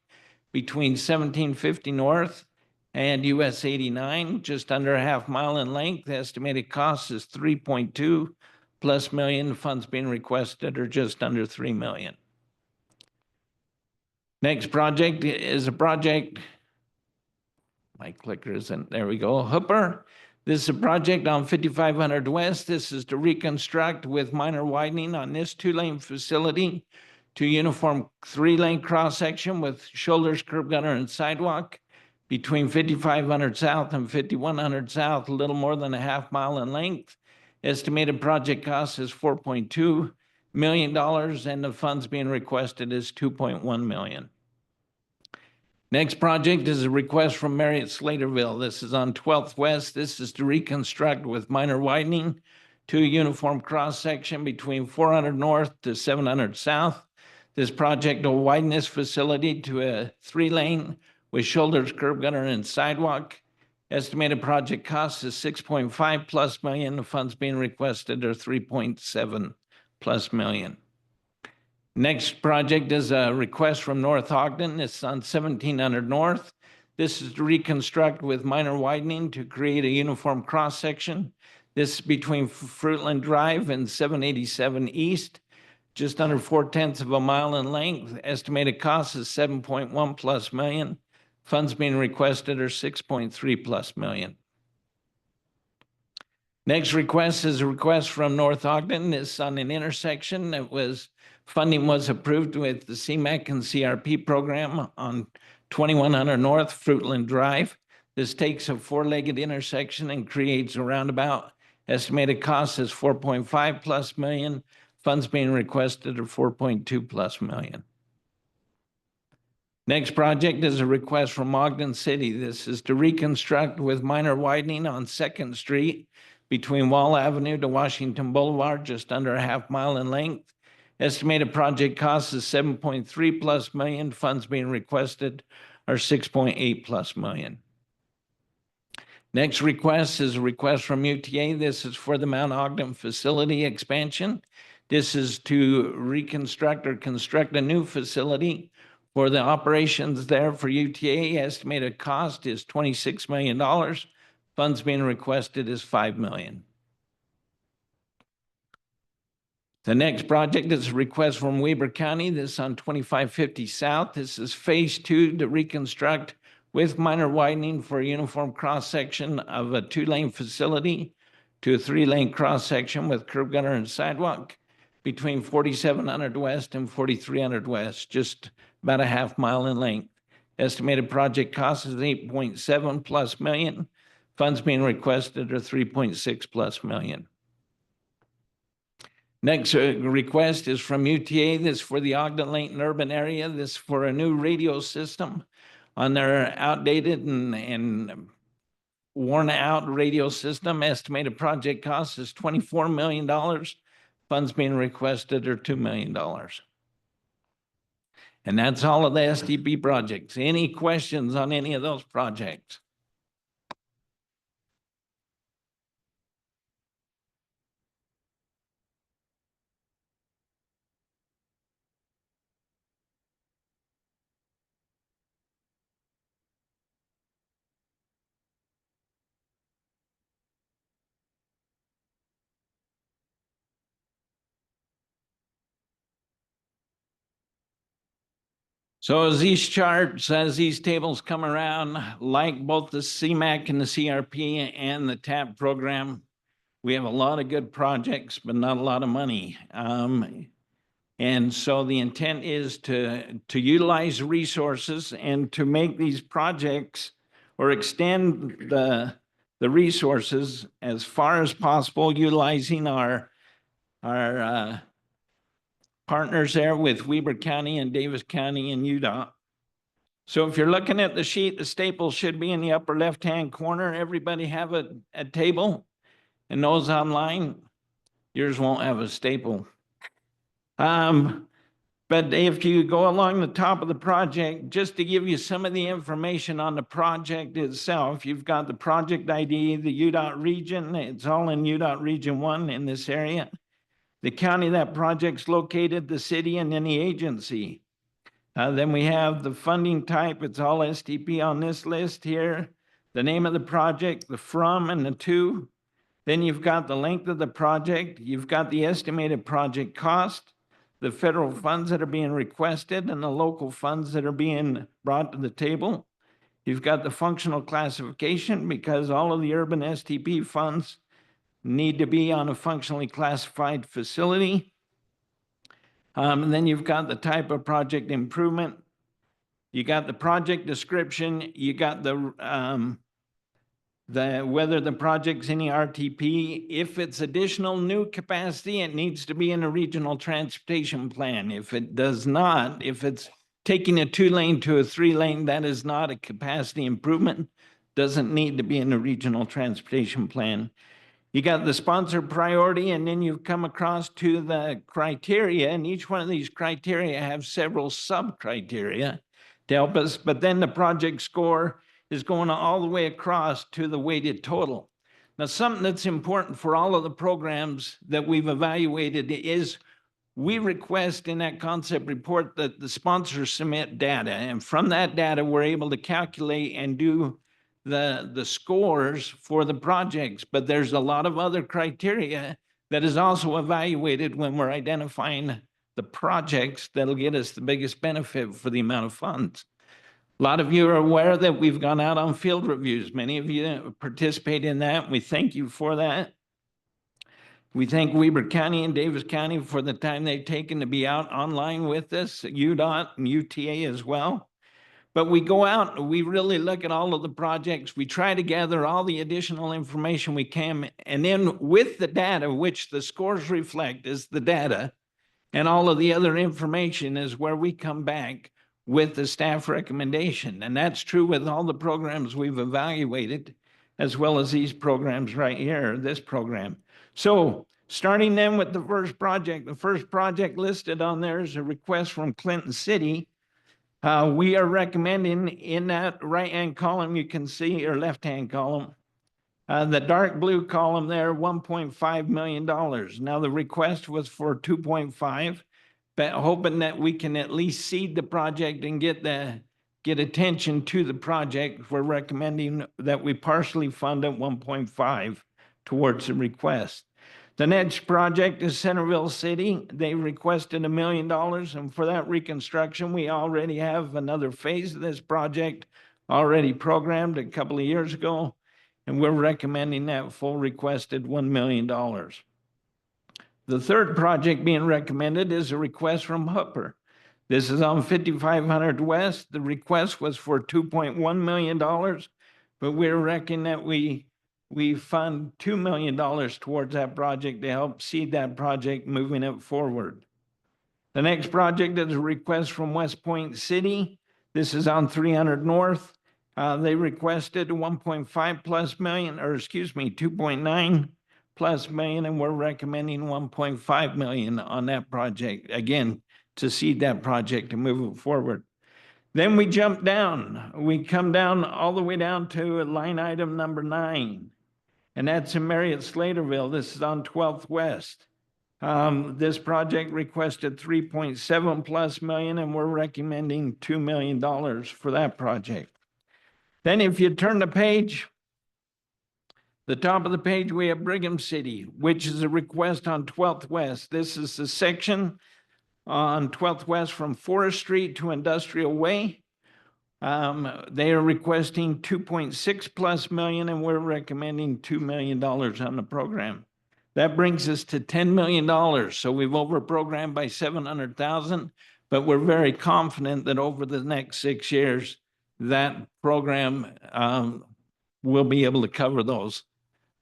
between 1750 North and US 89, just under a half mile in length. The estimated cost is 3.2+ million. Funds being requested are just under 3 million. Next project is a project, my clicker isn't, there we go, Hooper. This is a project on 5500 West. This is to reconstruct with minor widening on this 2-lane facility to uniform 3-lane cross section with shoulders, curb gutter, and sidewalk between 5500 South and 5100 South, a little more than a half mile in length. Estimated project cost is $4.2 million, and the funds being requested is $2.1 million. Next project is a request from Marriott Slaterville. This is on 12th West. This is to reconstruct with minor widening to a uniform cross-section between 400 North to 700 South. This project will widen this facility to a 3-lane with shoulders, curb gutter, and sidewalk. Estimated project cost is 6.5 plus million. The funds being requested are 3.7 plus million. Next project is a request from North Ogden. It's on 1700 North. This is to reconstruct with minor widening to create a uniform cross-section. This is between Fruitland Drive and 787 East, just under 4/10 of a mile in length. Estimated cost is 7.1 plus million. Funds being requested are 6.3 plus million. Next request is a request from North Ogden. It's on an intersection that funding was approved with the CMAC and CRP program on 2100 North Fruitland Drive. This takes a 4-legged intersection and creates a roundabout. Estimated cost is 4.5 plus million. Funds being requested are 4.2 plus million. Next project is a request from Ogden City. This is to reconstruct with minor widening on 2nd Street between Wall Avenue to Washington Boulevard, just under a half mile in length. Estimated project cost is 7.3 plus million. Funds being requested are 6.8 plus million. Next request is a request from UTA. This is for the Mount Ogden facility expansion. This is to reconstruct or construct a new facility for the operations there for UTA. Estimated cost is $26 million. Funds being requested is $5 million. The next project is a request from Weber County. This is on 2550 South. This is phase 2 to reconstruct with minor widening for a uniform cross-section of a 2-lane facility to a 3-lane cross-section with curb gutter and sidewalk between 4700 West and 4300 West, just about a half mile in length. Estimated project cost is 8.7 plus million. Funds being requested are 3.6 plus million. Next request is from UTA. This is for the Ogden-Layton urban area. This is for a new radio system on their outdated and worn out radio system. Estimated project cost is $24 million. Funds being requested are $2 million. And that's all of the SDP projects. Any questions on any of those projects? So as these charts, as these tables come around, like both the CMAC and the CRP and the TAP program, we have a lot of good projects, but not a lot of money. And so the intent is to utilize resources and to make these projects or extend the resources as far as possible, utilizing our partners there with Weber County and Davis County and UDOT. So if you're looking at the sheet, the staples should be in the upper left-hand corner. Everybody have a table, and those online, yours won't have a staple. But if you go along the top of the project, just to give you some of the information on the project itself, you've got the project ID, the UDOT region. It's all in UDOT Region 1 in this area. The county that project's located, the city, and any agency. Then we have the funding type. It's all STP on this list here. The name of the project, the from and the to. Then you've got the length of the project. You've got the estimated project cost, the federal funds that are being requested, and the local funds that are being brought to the table. You've got the functional classification, because all of the urban STP funds need to be on a functionally classified facility. And then you've got the type of project improvement. You got the project description. You got the whether the project's in the RTP. If it's additional new capacity, it needs to be in a regional transportation plan. If it does not, if it's taking a 2-lane to a 3-lane, that is not a capacity improvement, doesn't need to be in a regional transportation plan. You got the sponsor priority, and then you come across to the criteria, and each one of these criteria have several sub-criteria to help us, but then the project score is going all the way across to the weighted total. Now, something that's important for all of the programs that we've evaluated is we request in that concept report that the sponsors submit data, and from that data, we're able to calculate and do the scores for the projects. But there's a lot of other criteria that is also evaluated when we're identifying the projects that'll get us the biggest benefit for the amount of funds. A lot of you are aware that we've gone out on field reviews. Many of you participate in that. We thank you for that. We thank Weber County and Davis County for the time they've taken to be out online with us, UDOT and UTA as well. But we go out and we really look at all of the projects. We try to gather all the additional information we can. And then with the data, which the scores reflect is the data, and all of the other information is where we come back with the staff recommendation. And that's true with all the programs we've evaluated, as well as these programs right here, this program. So starting then with the first project listed on there is a request from Clinton City. We are recommending in that right-hand column, you can see, or left-hand column, the dark blue column there, $1.5 million. Now the request was for 2.5, but hoping that we can at least seed the project and get attention to the project. We're recommending that we partially fund at 1.5 towards the request. The next project is Centerville City. They requested $1 million, and for that reconstruction, we already have another phase of this project already programmed a couple of years ago, and we're recommending that full requested $1 million. The third project being recommended is a request from Hooper. This is on 5500 West. The request was for $2.1 million, but we're reckoning that we fund $2 million towards that project to help seed that project, moving it forward. The next project is a request from West Point City. This is on 300 North. They requested 1.5 plus million, or excuse me, 2.9 plus million, and we're recommending 1.5 million on that project, again, to seed that project and move it forward. Then we jump down. We come down all the way down to line item number 9, and that's in Marriott Slaterville. This is on 12th West. This project requested 3.7 plus million, and we're recommending $2 million for that project. Then if you turn the page, the top of the page, we have Brigham City, which is a request on 12th West. This is the section on 12th West from Forest Street to Industrial Way. They are requesting 2.6 plus million, and we're recommending $2 million on the program. That brings us to $10 million. So we've over-programmed by 700,000, but we're very confident that over the next 6 years, that program will be able to cover those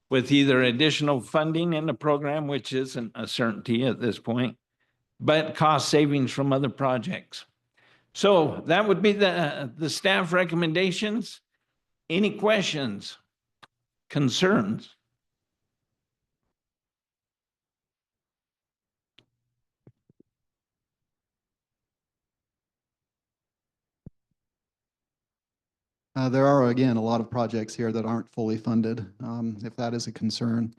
with either additional funding in the program, which isn't a certainty at this point, but cost savings from other projects. So that would be the staff recommendations. Any questions, concerns? There are, again, a lot of projects here that aren't fully funded. If that is a concern,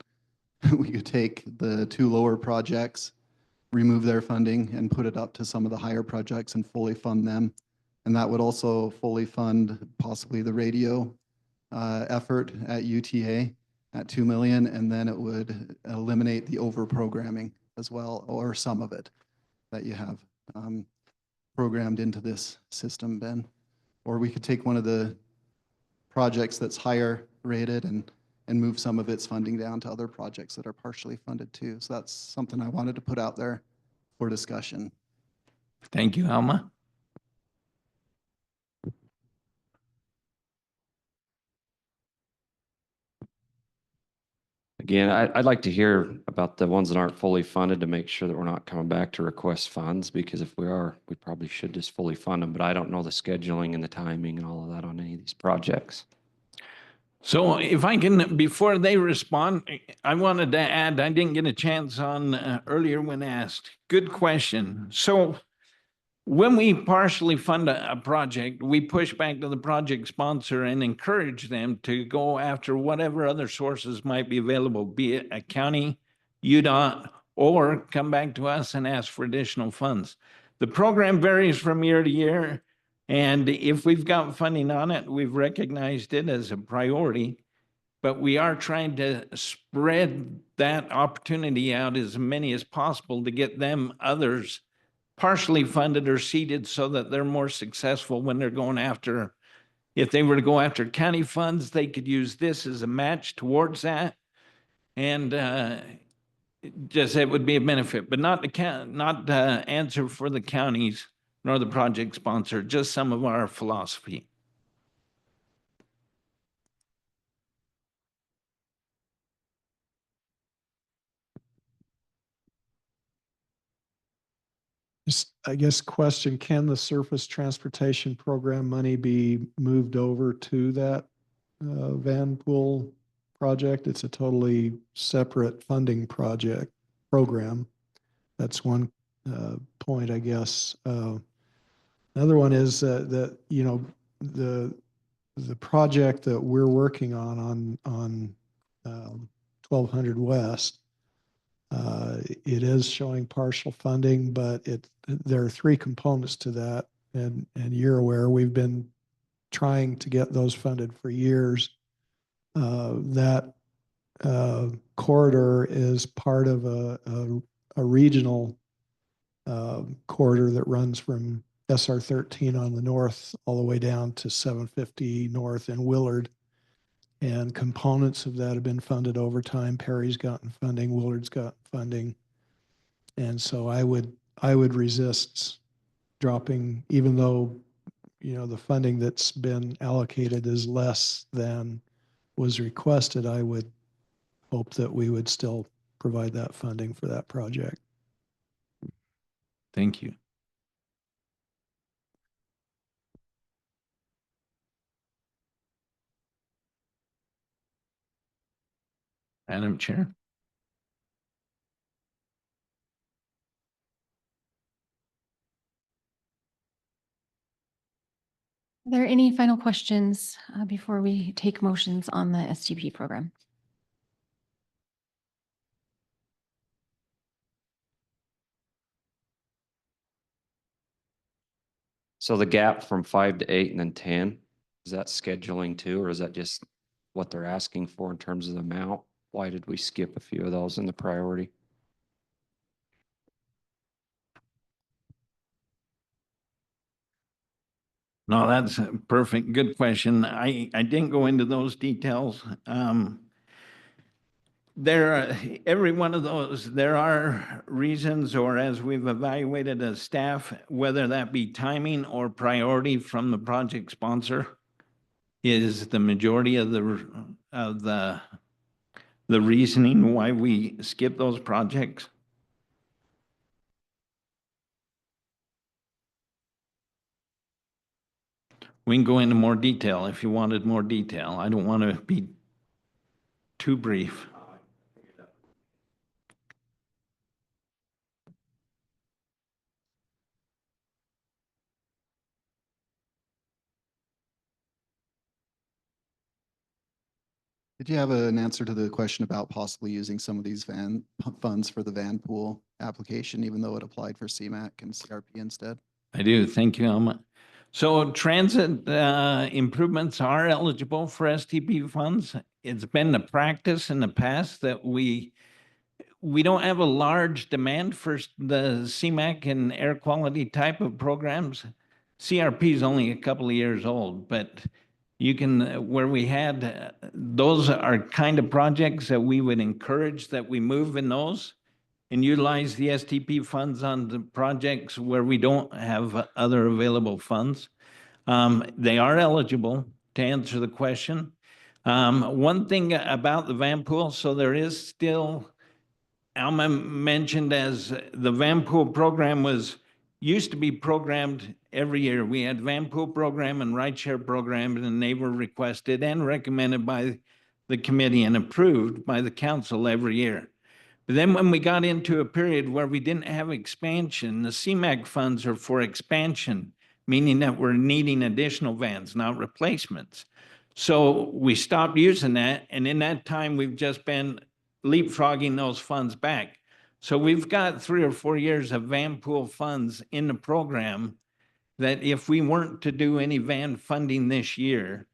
we could take the 2 lower projects, remove their funding, and put it up to some of the higher projects and fully fund them. And that would also fully fund possibly the radio effort at UTA at 2 million, and then it would eliminate the over-programming as well, or some of it that you have programmed into this system, Ben. Or we could take one of the projects that's higher rated and move some of its funding down to other projects that are partially funded too. So that's something I wanted to put out there for discussion. Thank you, Alma. Again, I'd like to hear about the ones that aren't fully funded to make sure that we're not coming back to request funds, because if we are, we probably should just fully fund them, but I don't know the scheduling and the timing and all of that on any of these projects. So if I can, before they respond, I wanted to add, I didn't get a chance on earlier when asked. Good question. So when we partially fund a project, we push back to the project sponsor and encourage them to go after whatever other sources might be available, be it a county, UDOT, or come back to us and ask for additional funds. The program varies from year to year, and if we've got funding on it, we've recognized it as a priority, but we are trying to spread that opportunity out as many as possible to get them others partially funded or seeded so that they're more successful when they're going after. If they were to go after county funds, they could use this as a match towards that. And just it would be a benefit, but not the answer for the counties nor the project sponsor, just some of our philosophy. Just, I guess, question, can the surface transportation program money be moved over to that Van Pool project? It's a totally separate funding program. That's one point, I guess. Another one is that, you know, the project that we're working on 1200 West, it is showing partial funding, but there are three components to that. And you're aware, we've been trying to get those funded for years. That corridor is part of a regional corridor that runs from SR 13 on the north all the way down to 750 North in Willard. And components of that have been funded over time. Perry's gotten funding, Willard's got funding. And so I would resist dropping, even though, you know, the funding that's been allocated is less than was requested, I would hope that we would still provide that funding for that project. Thank you. Madam Chair. Are there any final questions before we take motions on the STP program? So the gap from 5 to 8 and then 10, is that scheduling too, or is that just what they're asking for in terms of the amount? Why did we skip a few of those in the priority? No, that's a perfect. Good question. I didn't go into those details. Every one of those, there are reasons, or as we've evaluated as staff, whether that be timing or priority from the project sponsor, is the majority of the reasoning why we skip those projects. We can go into more detail if you wanted more detail. I don't want to be too brief. Did you have an answer to the question about possibly using some of these funds for the Van Pool application, even though it applied for CMAQ and CRP instead? I do. Thank you, Alma. So transit improvements are eligible for STP funds. It's been the practice in the past that we don't have a large demand for the CMAQ and air quality type of programs. CRP is only a couple of years old, but you can, where we had, those are kind of projects that we would encourage that we move in those and utilize the STP funds on the projects where we don't have other available funds. They are eligible, to answer the question. One thing about the van pool, so there is still, Alma mentioned as the van pool program used to be programmed every year. We had van pool program and rideshare program, and they were requested and recommended by the committee and approved by the council every year. But then when we got into a period where we didn't have expansion, the CMAQ funds are for expansion, meaning that we're needing additional vans, not replacements. So we stopped using that, and in that time, we've just been leapfrogging those funds back. So we've got 3 or 4 years of van pool funds in the program that if we weren't to do any van funding this year,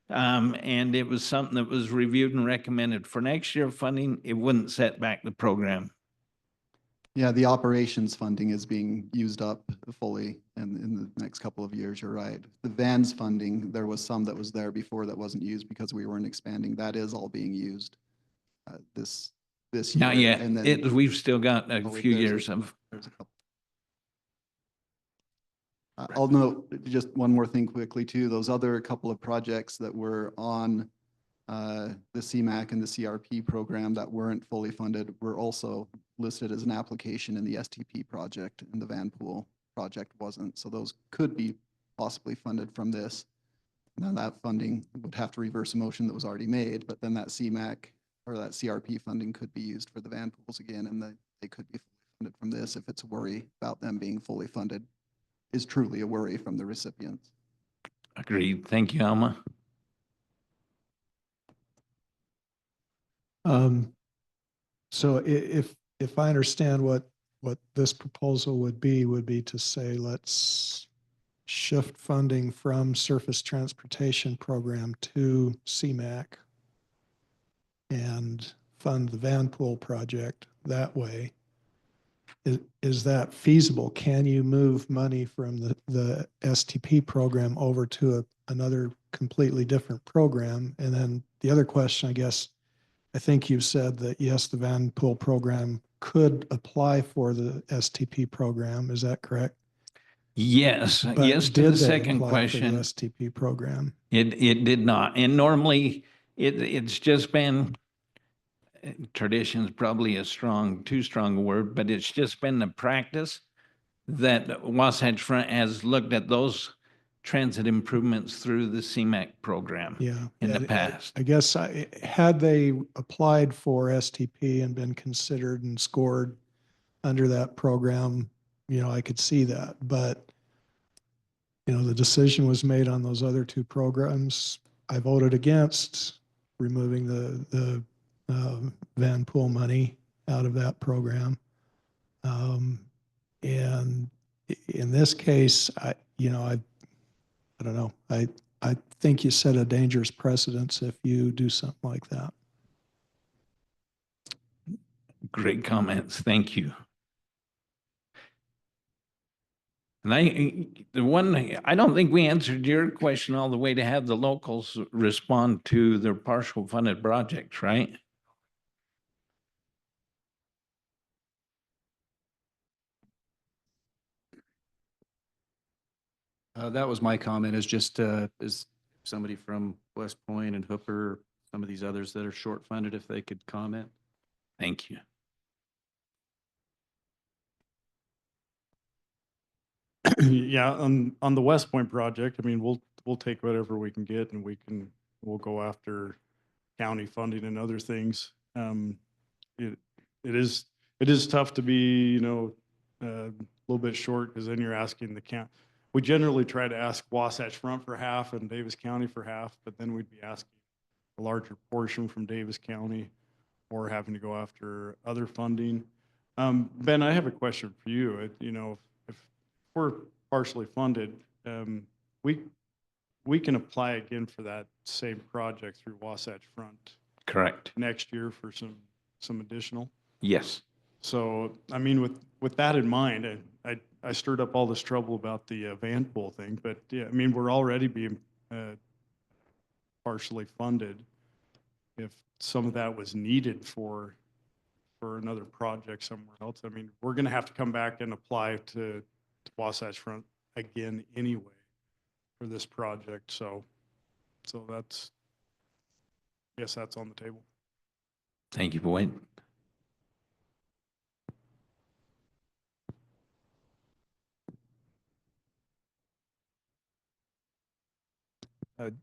and it was something that was reviewed and recommended for next year funding, it wouldn't set back the program. Yeah, the operations funding is being used up fully in the next couple of years, you're right. The vans funding, there was some that was there before that wasn't used because we weren't expanding. That is all being used this year. Not yet. And then We've still got a few there's years of. there's a couple. I'll note just one more thing quickly too. Those other couple of projects that were on the CMAQ and the CRP program that weren't fully funded were also listed as an application in the STP project, and the van pool project wasn't. So those could be possibly funded from this. Now that funding would have to reverse a motion that was already made, but then that CMAQ or that CRP funding could be used for the van pools again, and they could be funded from this if it's a worry about them being fully funded. Is truly a worry from the recipients. Agreed. Thank you, Alma. So if I understand what this proposal would be to say, let's shift funding from surface transportation program to CMAQ and fund the van pool project that way. Is that feasible? Can you move money from the STP program over to another completely different program? And then the other question, I guess, I think you said that yes, the van pool program could apply for the STP program. Is that correct? Yes. But Yes to did the they second apply for question. the STP program? It did not. And normally it's just been, tradition is probably too strong a word, but it's just been the practice that Wasatch Front has looked at those transit improvements through the CMAQ program in the past. I guess had they applied for STP and been considered and scored under that program, I could see that. But, the decision was made on those other two programs. I voted against removing the van pool money out of that program. And in this case, I don't know. I think you set a dangerous precedence if you do something like that. Great comments. Thank you. And I don't think we answered your question all the way to have the locals respond to their partial funded projects, right? That was my comment, is just is somebody from West Point and Hooper, some of these others that are short funded, if they could comment. Thank you. Yeah, on the West Point project, I mean, we'll take whatever we can get, and we'll go after county funding and other things. It is tough to be, a little bit short, because then you're asking the county. We generally try to ask Wasatch Front for half and Davis County for half, but then we'd be asking a larger portion from Davis County or having to go after other funding. Ben, I have a question for you. If we're partially funded, we can apply again for that same project through Wasatch Front. Correct. Next year for some additional. Yes. So, I mean, with that in mind, I stirred up all this trouble about the van pool thing, but yeah, I mean, we're already being partially funded. If some of that was needed for another project somewhere else, I mean, we're going to have to come back and apply to Wasatch Front again anyway for this project. So that's Yes, that's on the table. Thank you, Boyd.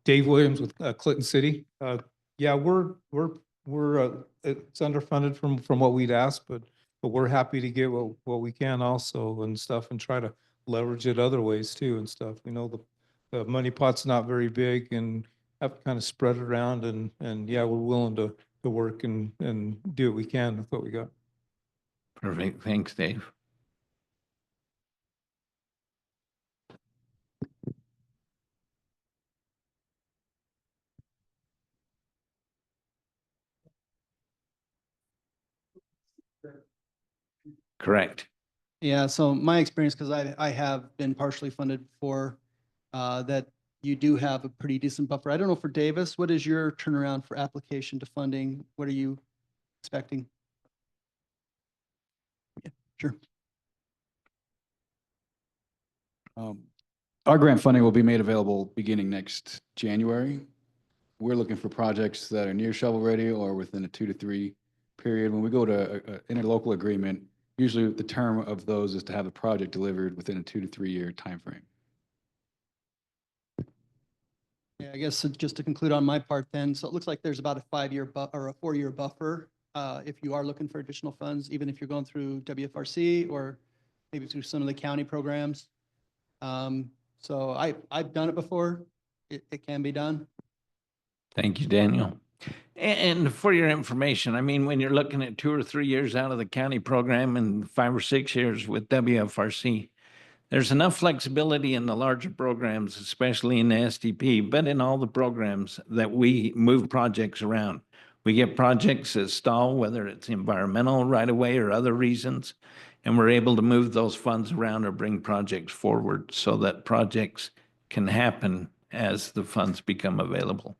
Dave Williams with Clinton City. Yeah, it's underfunded from what we'd asked, but we're happy to get what we can also and stuff and try to leverage it other ways too and stuff. We know the money pot's not very big and have to kind of spread it around and yeah, we're willing to work and do what we can with what we got. Perfect. Thanks, Dave. Correct. Yeah, so my experience, because I have been partially funded before, that you do have a pretty decent buffer. I don't know for Davis, what is your turnaround for application to funding? What are you expecting? Yeah, sure. Our grant funding will be made available beginning next January. We're looking for projects that are near shovel ready or within a 2 to 3 period. When we go to an interlocal agreement, usually the term of those is to have the project delivered within a 2 to 3 year timeframe. Yeah, I guess just to conclude on my part then, so it looks like there's about a 5-year or a 4-year buffer if you are looking for additional funds, even if you're going through WFRC or maybe through some of the county programs. So I've done it before. It can be done. Thank you, Daniel. And for your information, I mean, when you're looking at 2 or 3 years out of the county program and 5 or 6 years with WFRC, there's enough flexibility in the larger programs, especially in the SDP, but in all the programs that we move projects around. We get projects that stall, whether it's environmental right away or other reasons, and we're able to move those funds around or bring projects forward so that projects can happen as the funds become available.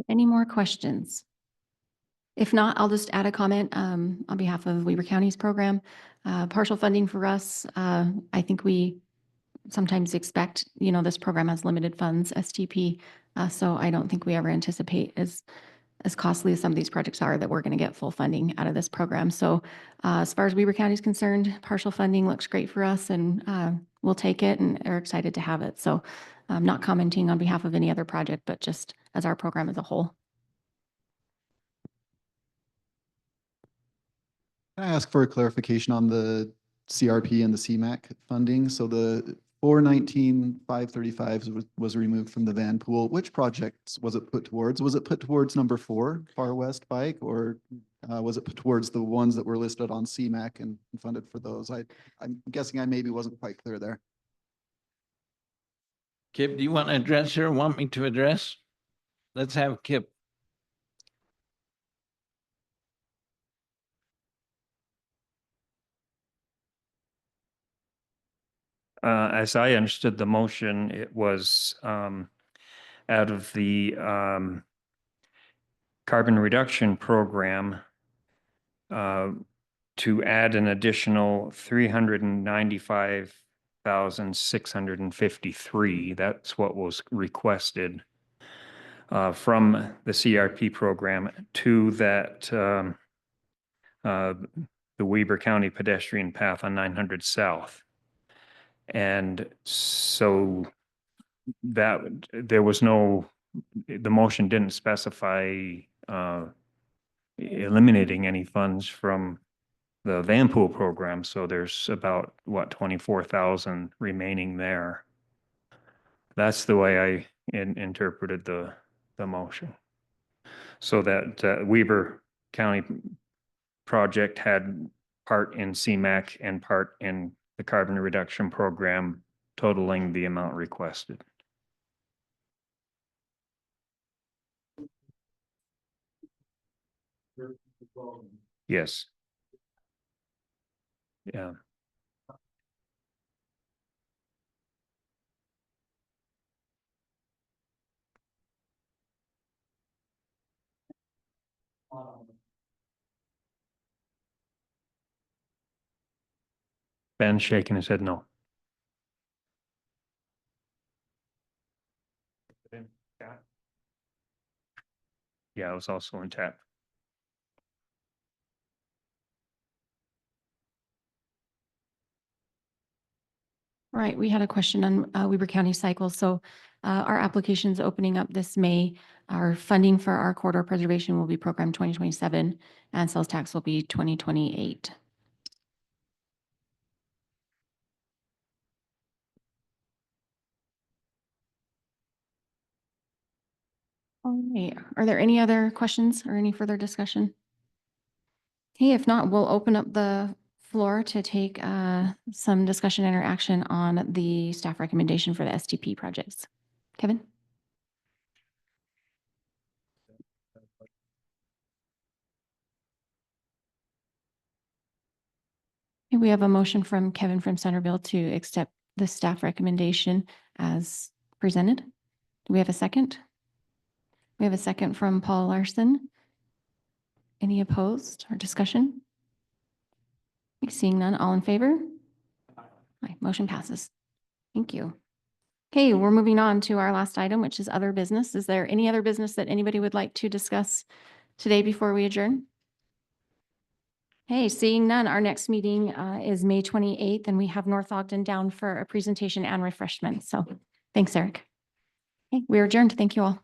Any more questions? If not, I'll just add a comment on behalf of Weber County's program. Partial funding for us, I think we sometimes expect, this program has limited funds, STP. So I don't think we ever anticipate as costly as some of these projects are that we're going to get full funding out of this program. So as far as Weber County is concerned, partial funding looks great for us and we'll take it and are excited to have it. So I'm not commenting on behalf of any other project, but just as our program as a whole. Can I ask for a clarification on the CRP and the CMAC funding? So the 419,535 was removed from the van pool. Which projects was it put towards? Was it put towards number 4, Far West Bike, or was it put towards the ones that were listed on CMAC and funded for those? I'm guessing I maybe wasn't quite clear there. Kip, do you want to address or want me to address? Let's have Kip. As I understood the motion, it was out of the carbon reduction program to add an additional 395,653. That's what was requested from the CRP program to that the Weber County pedestrian path on 900 South. And so that there was no, the motion didn't specify eliminating any funds from the van pool program. So there's about, what, 24,000 remaining there. That's the way I interpreted the motion. So that Weber County project had part in CMAC and part in the carbon reduction program, totaling the amount requested. Yes. Yeah. Ben's shaking his head no. Yeah, it was also in TAC. Right, we had a question on Weber County cycle. So our application's opening up this May. Our funding for our corridor preservation will be programmed 2027 and sales tax will be 2028. All right, are there any other questions or any further discussion? Hey, if not, we'll open up the floor to take some discussion and action on the staff recommendation for the STP projects. Kevin? Okay, we have a motion from Kevin from Centerville to accept the staff recommendation as presented. Do we have a second? We have a second from Paul Larson. Any opposed or discussion? Seeing none, all in favor? Aye, motion passes. Thank you. Okay, we're moving on to our last item, which is other business. Is there any other business that anybody would like to discuss today before we adjourn? Hey, seeing none, our next meeting is May 28th, and we have North Ogden down for a presentation and refreshments. So thanks, Eric. Okay, we're adjourned. Thank you all.